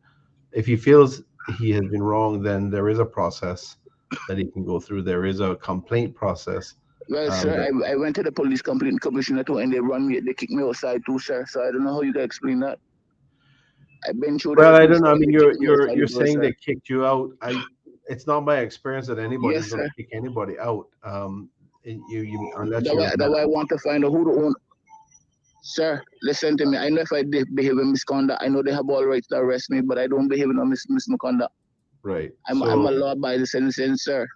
if he feels he has been wrong, then there is a process that he can go through. There is a complaint process. Well, sir, I went to the police complaint commissioner too, and they kicked me outside too, sir. So I don't know how you can explain that. I've been through. Well, I don't know. I mean, you're saying they kicked you out. It's not my experience that anybody's going to kick anybody out. Unless that's why I want to find out who the owner. Sir, listen to me. I know if I behave in misconduct, I know they have all rights to arrest me, but I don't behave in misconduct. Right. I'm a law-abiding citizen, sir.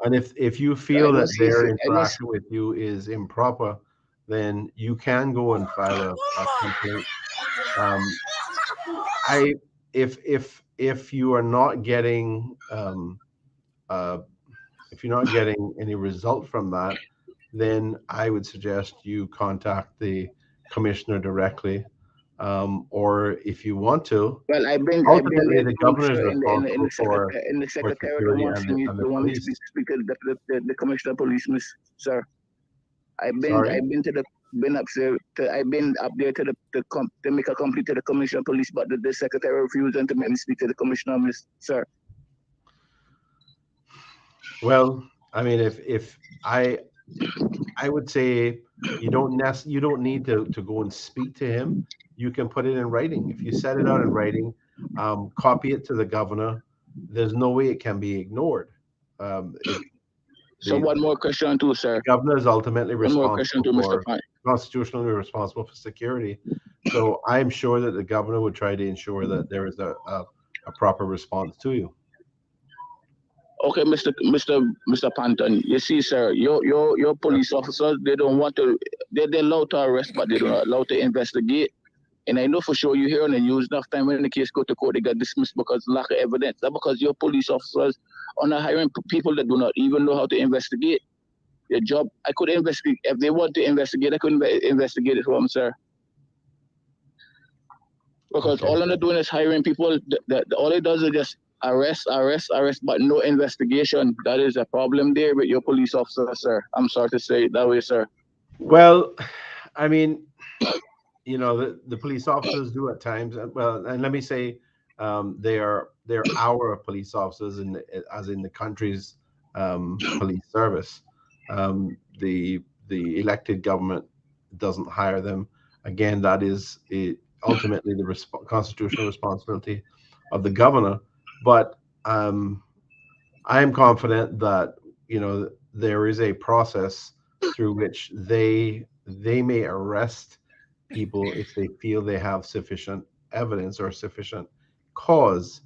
And if you feel that their interaction with you is improper, then you can go and file a complaint. If you are not getting any result from that, then I would suggest you contact the commissioner directly, or if you want to. Well, ultimately the governor is responsible for the secretary wants me to speak to the commissioner of police, Miss, sir. I've been up there to make a complaint to the commissioner of police, but the secretary refused to make me speak to the commissioner, Miss, sir. Well, I mean, if I would say you don't need to go and speak to him. You can put it in writing. If you set it out in writing, copy it to the governor. There's no way it can be ignored. So one more question too, sir. The governor is ultimately constitutionally responsible for security. So I'm sure that the governor would try to ensure that there is a proper response to you. Okay, Mr. Panton, you see, sir, your police officers, they're allowed to arrest, but they're not allowed to investigate. And I know for sure you hear on the news enough time when the case go to court, they get dismissed because lack of evidence. That's because your police officers are not hiring people that do not even know how to investigate. Your job, I could investigate. If they want to investigate, I couldn't investigate it for them, sir. Because all they're doing is hiring people. All it does is just arrest, but no investigation. That is a problem there with your police officers, sir. I'm sorry to say it that way, sir. Well, I mean, the police officers do at times. Well, and let me say, they're our police officers, as in the country's police service. The elected government doesn't hire them. Again, that is ultimately the constitutional responsibility of the governor. But I am confident that there is a process through which they may arrest people if they feel they have sufficient evidence or sufficient cause.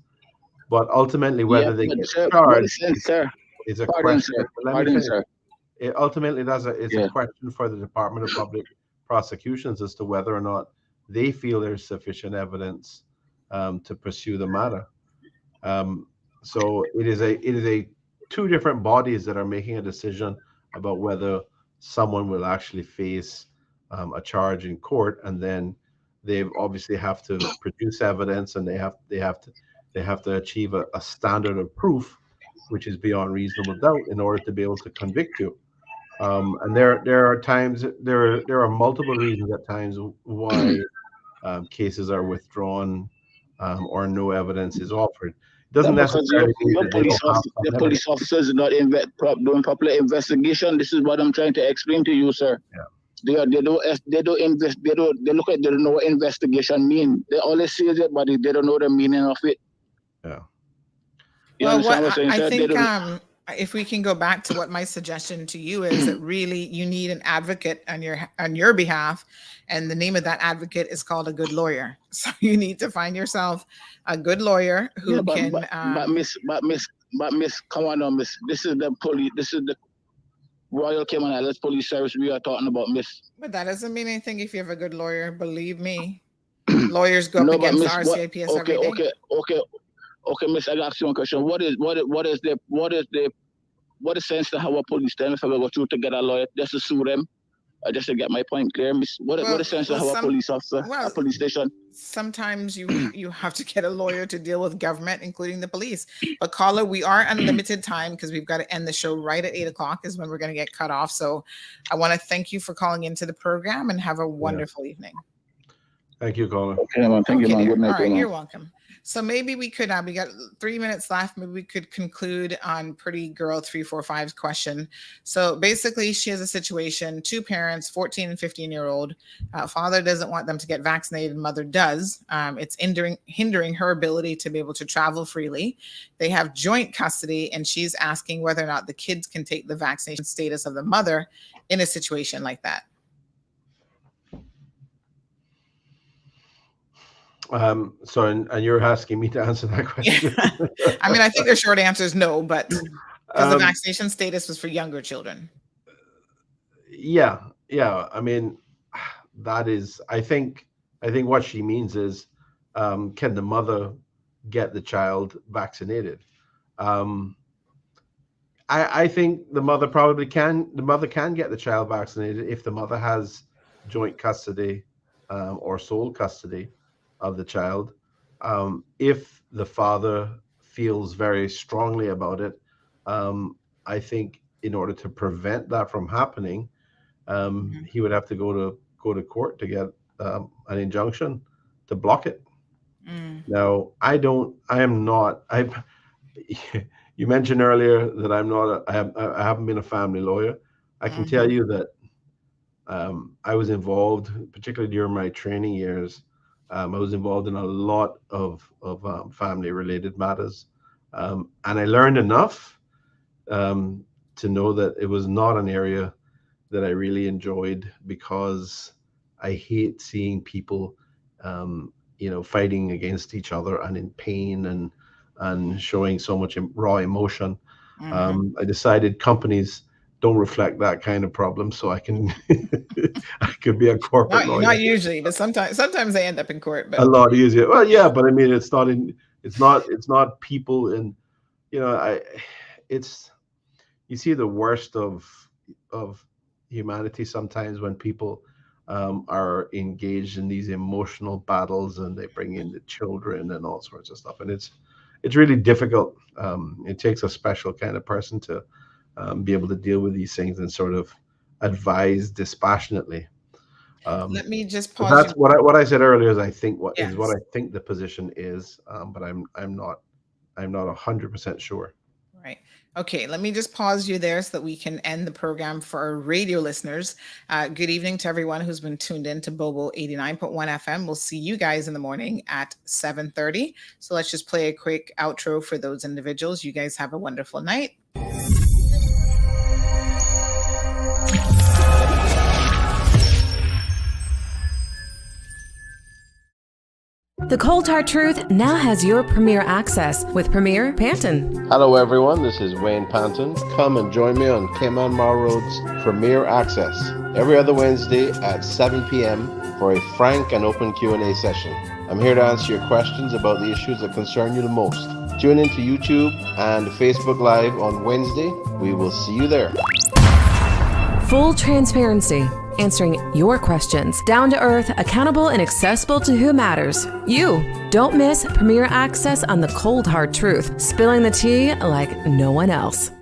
But ultimately, whether they but get sir, charged sir, is a pardon, question. sir, Let me pardon, finish. sir. It ultimately it's Yeah. a question for the Department of Public Prosecutions as to whether or not they feel there's sufficient evidence to pursue the matter. So it is a two different bodies that are making a decision about whether someone will actually face a charge in court, and then they obviously have to produce evidence, and they have to achieve a standard of proof which is beyond reasonable doubt in order to be able to convict you. And there are times there are multiple reasons at times why cases are withdrawn or no evidence is offered. It doesn't No, because necessarily mean that they don't have some the evidence. police officers are not doing proper investigation. This is what I'm trying to explain to you, sir. Yeah. They don't invest. They don't know what investigation mean. They always say it, but they don't know the meaning of it. Yeah. You Well, understand what what I'm saying, I sir? They think, don't. if we can go back to what my suggestion to you is, that really you need an advocate on your behalf, and the name of that advocate is called a good lawyer. So you need to find yourself a good lawyer who Yeah, can. But miss, come on, now, miss. This is the police. This is the Royal Cayman Islands Police Service we are talking about, miss. But that doesn't mean anything if you have a good lawyer. Believe me, lawyers go up No, but against the miss, what? RCIPS every day. Okay, miss. I got you one question. What is sense to have a police then if I go through to get a lawyer just to sue them? Just to get my point clear, miss. What is sense to have a police officer, a police station? Sometimes you have to get a lawyer to deal with government, including the police. But caller, we are unlimited time because we've got to end the show right at 8:00 is when we're going to get cut off. So I want to thank you for calling into the program and have a wonderful evening. Thank you, caller. Okay, man. Thank you, man. Good night. All right, you're welcome. So maybe we could, we got 3 minutes left. Maybe we could conclude on Pretty Girl 345's question. So basically, she has a situation, two parents, 14 and 15-year-old. Father doesn't want them to get vaccinated. Mother does. It's hindering her ability to be able to travel freely. They have joint custody, and she's asking whether or not the kids can take the vaccination status of the mother in a situation like that. So, and you're asking me to answer that question? I mean, I think the short answer is no, but because the vaccination status was for younger children. Yeah. I mean, that is, I think what she means is, can the mother get the child vaccinated? I think the mother probably can. The mother can get the child vaccinated if the mother has joint custody or sole custody of the child. If the father feels very strongly about it, I think in order to prevent that from happening, he would have to go to court to get an injunction to block it. Now, you mentioned earlier that I haven't been a family lawyer. I can tell you that I was involved, particularly during my training years. I was involved in a lot of family-related matters, and I learned enough to know that it was not an area that I really enjoyed, because I hate seeing people, fighting against each other and in pain and showing so much raw emotion. I decided companies don't reflect that kind of problem, so I could be a corporate lawyer. Not usually, but sometimes they end up in court. But a lot easier. Well, yeah, but I mean, it's not people in, you see the worst of humanity sometimes when people are engaged in these emotional battles, and they bring in the children and all sorts of stuff, and it's really difficult. It takes a special kind of person to be able to deal with these things and sort of advise dispassionately. Let me just pause. That's what I said earlier. Is I think what I think the position is, but I'm not 100% sure. Right. Okay. Let me just pause you there so that we can end the program for our radio listeners. Good evening to everyone who's been tuned in to Bobo 89.1 FM. We'll see you guys in the morning at 7:30. So let's just play a quick outro for those individuals. You guys have a wonderful night. The Cold Hard Truth now has your Premier access with Premier Panton. Hello everyone, this is Wayne Panton. Come and join me on Cayman Mar Road's Premier Access every other Wednesday at 7 p.m. for a frank and open Q&A session. I'm here to answer your questions about the issues that concern you the most. Tune into YouTube and Facebook Live on Wednesday. We will see you there. Full transparency, answering your questions, down to earth, accountable, and accessible to who matters. You. Don't miss Premier access on the Cold Hard Truth, spilling the tea like no one else.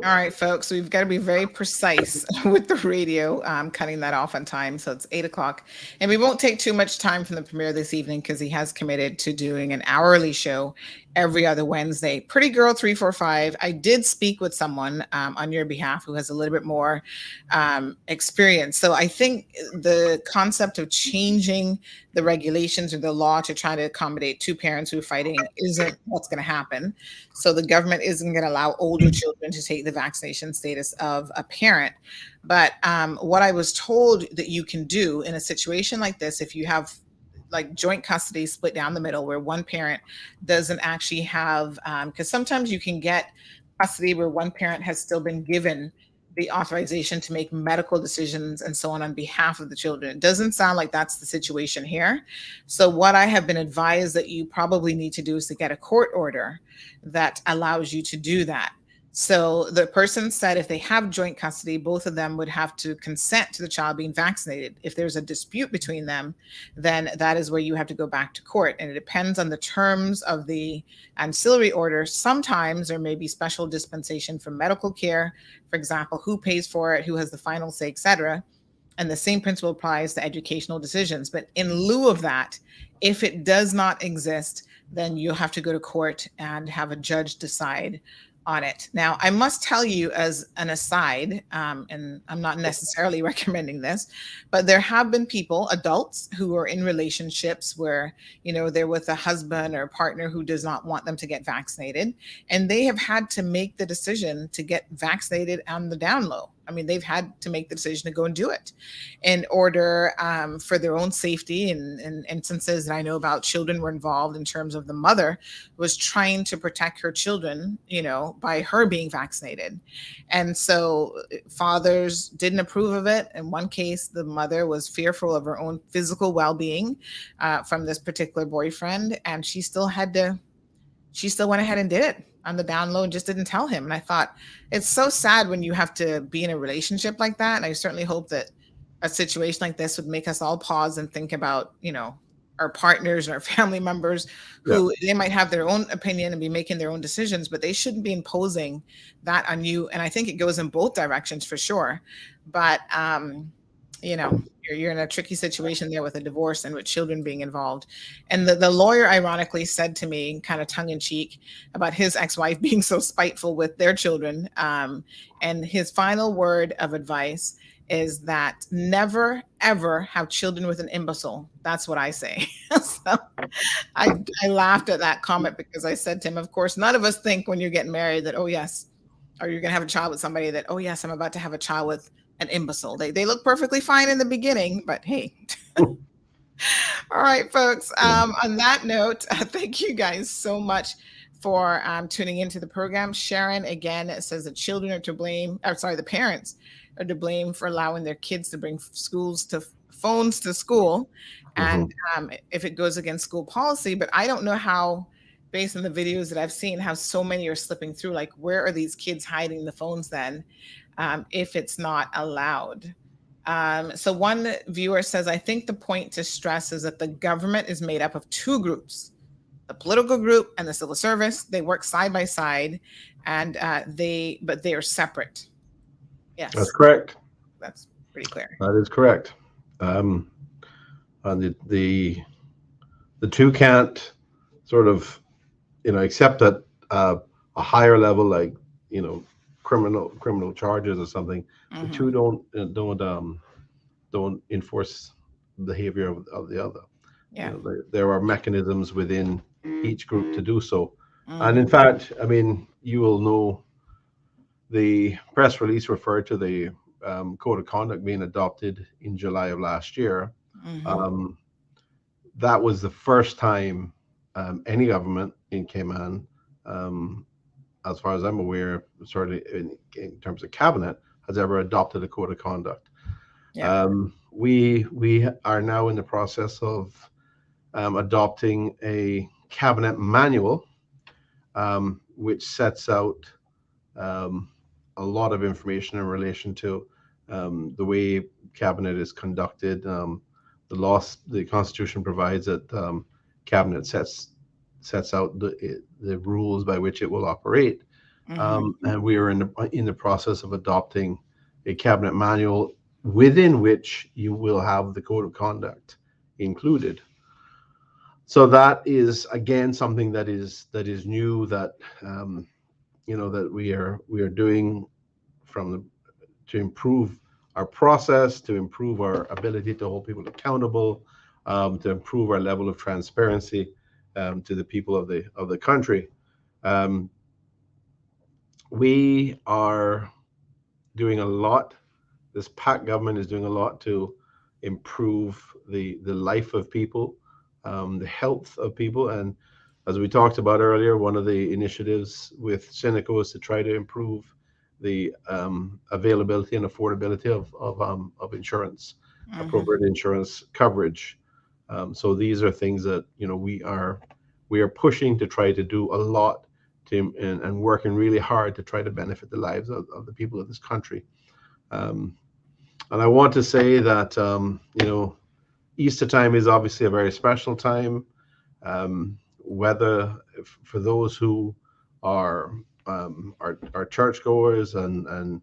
All right, folks, we've got to be very precise with the radio, cutting that off on time. So it's 8 o'clock. And we won't take too much time from the Premier this evening because he has committed to doing an hourly show every other Wednesday. Pretty Girl 345. I did speak with someone on your behalf who has a little bit more experience. So I think the concept of changing the regulations or the law to try to accommodate two parents who are fighting isn't what's going to happen. So the government isn't going to allow older children to take the vaccination status of a parent. But what I was told that you can do in a situation like this, if you have like joint custody split down the middle where one parent doesn't actually have, because sometimes you can get custody where one parent has still been given the authorization to make medical decisions and so on behalf of the children. It doesn't sound like that's the situation here. So what I have been advised that you probably need to do is to get a court order that allows you to do that. So the person said if they have joint custody, both of them would have to consent to the child being vaccinated. If there's a dispute between them, then that is where you have to go back to court. And it depends on the terms of the ancillary order. Sometimes there may be special dispensation for medical care, for example, who pays for it, who has the final say, etc. And the same principle applies to educational decisions. But in lieu of that, if it does not exist, then you'll have to go to court and have a judge decide on it. Now, I must tell you as an aside, and I'm not necessarily recommending this, but there have been people, adults, who are in relationships where, you know, they're with a husband or a partner who does not want them to get vaccinated, and they have had to make the decision to get vaccinated on the down low. I mean, they've had to make the decision to go and do it in order for their own safety. And instances that I know about, children were involved in terms of the mother was trying to protect her children, you know, by her being vaccinated. And so fathers didn't approve of it. In one case, the mother was fearful of her own physical well-being from this particular boyfriend. And she still went ahead and did it on the down low and just didn't tell him. And I thought, it's so sad when you have to be in a relationship like that. And I certainly hope that a situation like this would make us all pause and think about, you know, our partners and our family members who they might have their own opinion and be making their own decisions, but they shouldn't be imposing that on you. And I think it goes in both directions for sure. But, you know, you're in a tricky situation there with a divorce and with children being involved. And the lawyer ironically said to me, kind of tongue in cheek, about his ex-wife being so spiteful with their children. And his final word of advice is that never, ever have children with an imbecile. That's what I say. So I laughed at that comment because I said to him, of course, none of us think when you're getting married that, oh, yes, or you're going to have a child with somebody that, oh, yes, I'm about to have a child with an imbecile. They look perfectly fine in the beginning, but hey. All right, folks. On that note, thank you guys so much for tuning into the program. Sharon, again, says the children are to blame. The parents are to blame for allowing their kids to bring phones to school. And if it goes against school policy, but I don't know how, based on the videos that I've seen, how so many are slipping through. Like, where are these kids hiding the phones then? If it's not allowed. So one viewer says, I think the point to stress is that the government is made up of two groups, the political group and the civil service. They work side by side, and they are separate. Yes. That's correct. That's pretty clear. That is correct. And the two can't sort of, you know, accept that a higher level, like, you know, criminal charges or something. The two don't enforce behavior of the other. Yeah. You know, there are mechanisms within each group to do so. And Mhm. in fact, I mean, you will know the press release referred to the code of conduct being adopted in July of last year. Mhm. Um, that was the first time any government in Cayman, um, as far as I'm aware, certainly in terms of cabinet, has ever adopted a code of conduct. Yeah. We are now in the process of adopting a cabinet manual, which sets out um, a lot of information in relation to the way cabinet is conducted. The Constitution provides that cabinet sets out the rules by which it will operate, Mhm. and we are in the process of adopting a cabinet manual within which you will have the code of conduct included. So that is again something that is new, that that we are doing from the to improve our process, to improve our ability to hold people accountable, to improve our level of transparency to the people of the country. Um, we are doing a lot. This PAC government is doing a lot to improve the life of people, the health of people, and as we talked about earlier, one of the initiatives with Synico is to try to improve the availability and affordability of insurance, Mhm. appropriate insurance coverage. So these are things that we are pushing to try to do a lot to and working really hard to try to benefit the lives of the people of this country. Um, and I want to say that Easter time is obviously a very special time. Whether for those who are are churchgoers and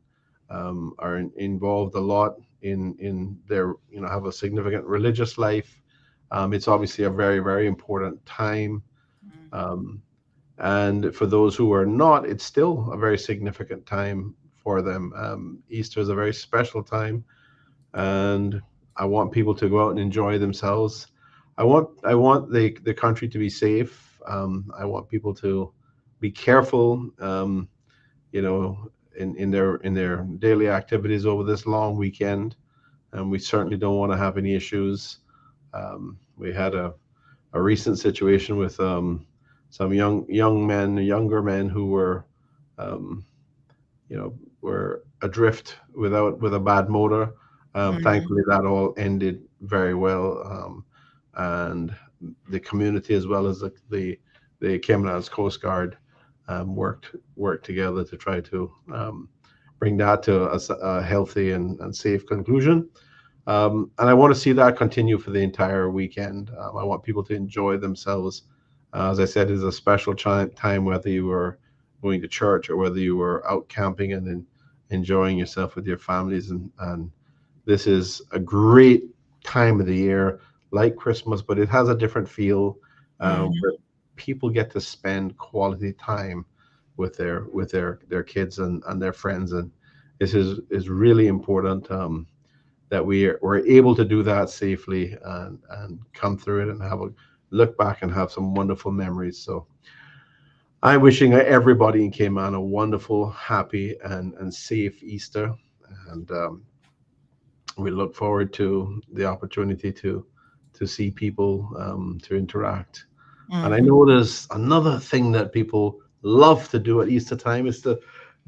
are involved a lot in their have a significant religious life, it's obviously a very, very important time. Mhm. Um, and for those who are not, it's still a very significant time for them. Easter is a very special time, and I want people to go out and enjoy themselves. I want the country to be safe. I want people to be careful. In their daily activities over this long weekend, and we certainly don't want to have any issues. We had a recent situation with some younger men who um, were adrift with a bad motor. Mhm. Thankfully, that all ended very well, and the community as well as the Cayman Islands Coast Guard worked together to try to bring that to a healthy and safe conclusion. And I want to see that continue for the entire weekend. I want people to enjoy themselves. As I said, it's a special time, whether you were going to church or whether you were out camping and then enjoying yourself with your families. And this is a great time of the year, like Christmas, but it has a different feel, Mhm. where people get to spend quality time with their kids and their friends. And this is really important. That we're able to do that safely and come through it and have a look back and have some wonderful memories. So I'm wishing everybody in Cayman a wonderful, happy, and safe Easter. And we look forward to the opportunity to see people, to interact. And I Mhm. know there's another thing that people love to do at Easter time is to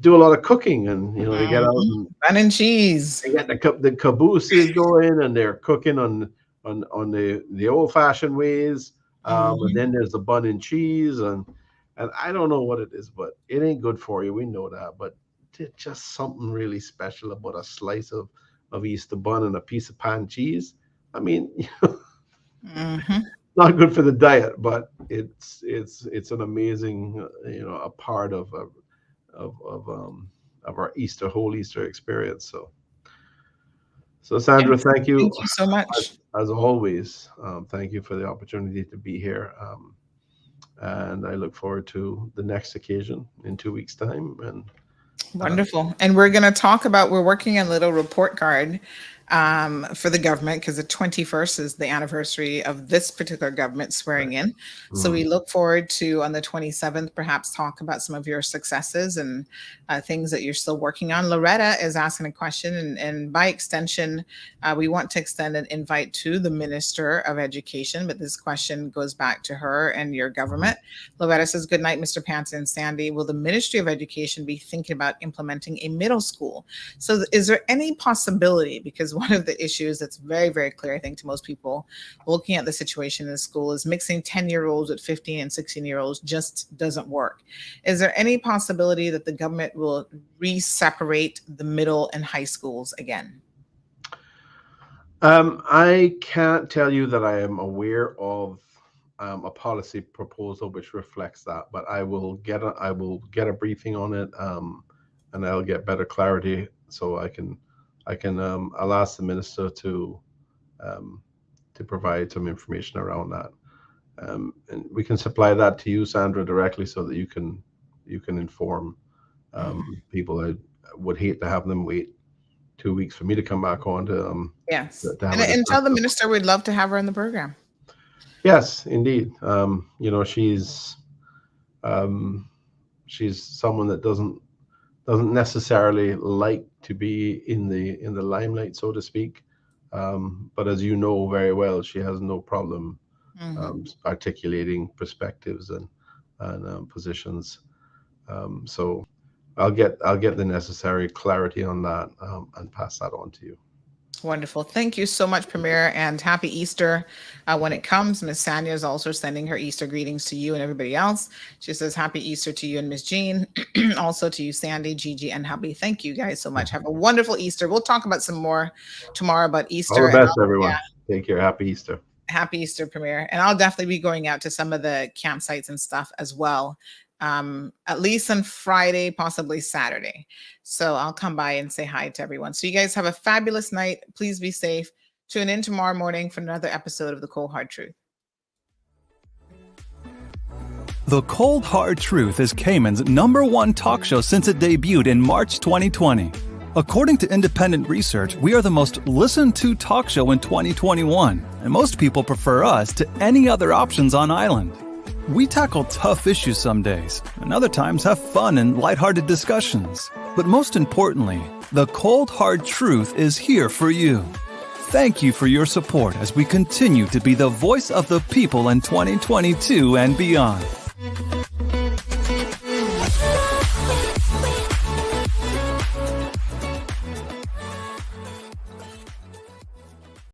do a lot of cooking, and they get out Mhm. and Bun and cheese. they got the cabooses going, and they're cooking on the old fashioned ways. And Mhm. then there's the bun and cheese, and I don't know what it is, but it ain't good for you. We know that, but it's just something really special about a slice of Easter bun and a piece of pan cheese. I mean, Mhm. not good for the diet, but it's an amazing a part of our whole Easter experience. So, Yeah. Sandra, thank you Thank you so much. as always. Thank you for the opportunity to be here. And I look forward to the next occasion in 2 weeks' time. And uh, Wonderful. And we're going to talk about, we're working a little report card for the government, because the 21st is the anniversary of this particular government swearing in. So we look forward to, on the 27th, perhaps talk about some of your successes and things that you're still working on. Loretta is asking a question, and by extension, we want to extend an invite to the Minister of Education, but this question goes back to her and your government. Loretta says, good night, Mr. Panton and Sandy. Will the Ministry of Education be thinking about implementing a middle school? So is there any possibility, because one of the issues that's very, very clear, I think, to most people looking at the situation in school is mixing 10-year-olds with 15 and 16-year-olds just doesn't work. Is there any possibility that the government will re-separate the middle and high schools again? I can't tell you that I am aware of a policy proposal which reflects that, but I will get a briefing on it, and I'll get better clarity, so I'll ask the minister to provide some information around that, and we can supply that to you, Sandra, directly, so that you can inform people. I would hate to have them wait 2 weeks for me to come back on to yes, to have and tell the minister we'd love to have her in the program. Yes, indeed. She's someone that doesn't necessarily like to be in the limelight, so to speak. But as you know very well, she has no problem articulating perspectives and positions. So I'll get the necessary clarity on that and pass that on to you. Wonderful. Thank you so much, Premier, and happy Easter when it comes. Miss Sanya is also sending her Easter greetings to you and everybody else. She says happy Easter to you and Miss Jean, also to you, Sandy, Gigi, and Hubby. Thank you guys so much. Have a wonderful Easter. We'll talk about some more tomorrow about Easter. All the best, everyone. Yeah. Take care. Happy Easter. Happy Easter, Premier. And I'll definitely be going out to some of the campsites and stuff as well. At least on Friday, possibly Saturday. So I'll come by and say hi to everyone. So you guys have a fabulous night. Please be safe. Tune in tomorrow morning for another episode of The Cold Hard Truth. The Cold Hard Truth is Cayman's #1 talk show since it debuted in March 2020. According to independent research, we are the most listened to talk show in 2021, and most people prefer us to any other options on island. We tackle tough issues some days, and other times have fun and lighthearted discussions. But most importantly, the Cold Hard Truth is here for you. Thank you for your support as we continue to be the voice of the people in 2022 and beyond.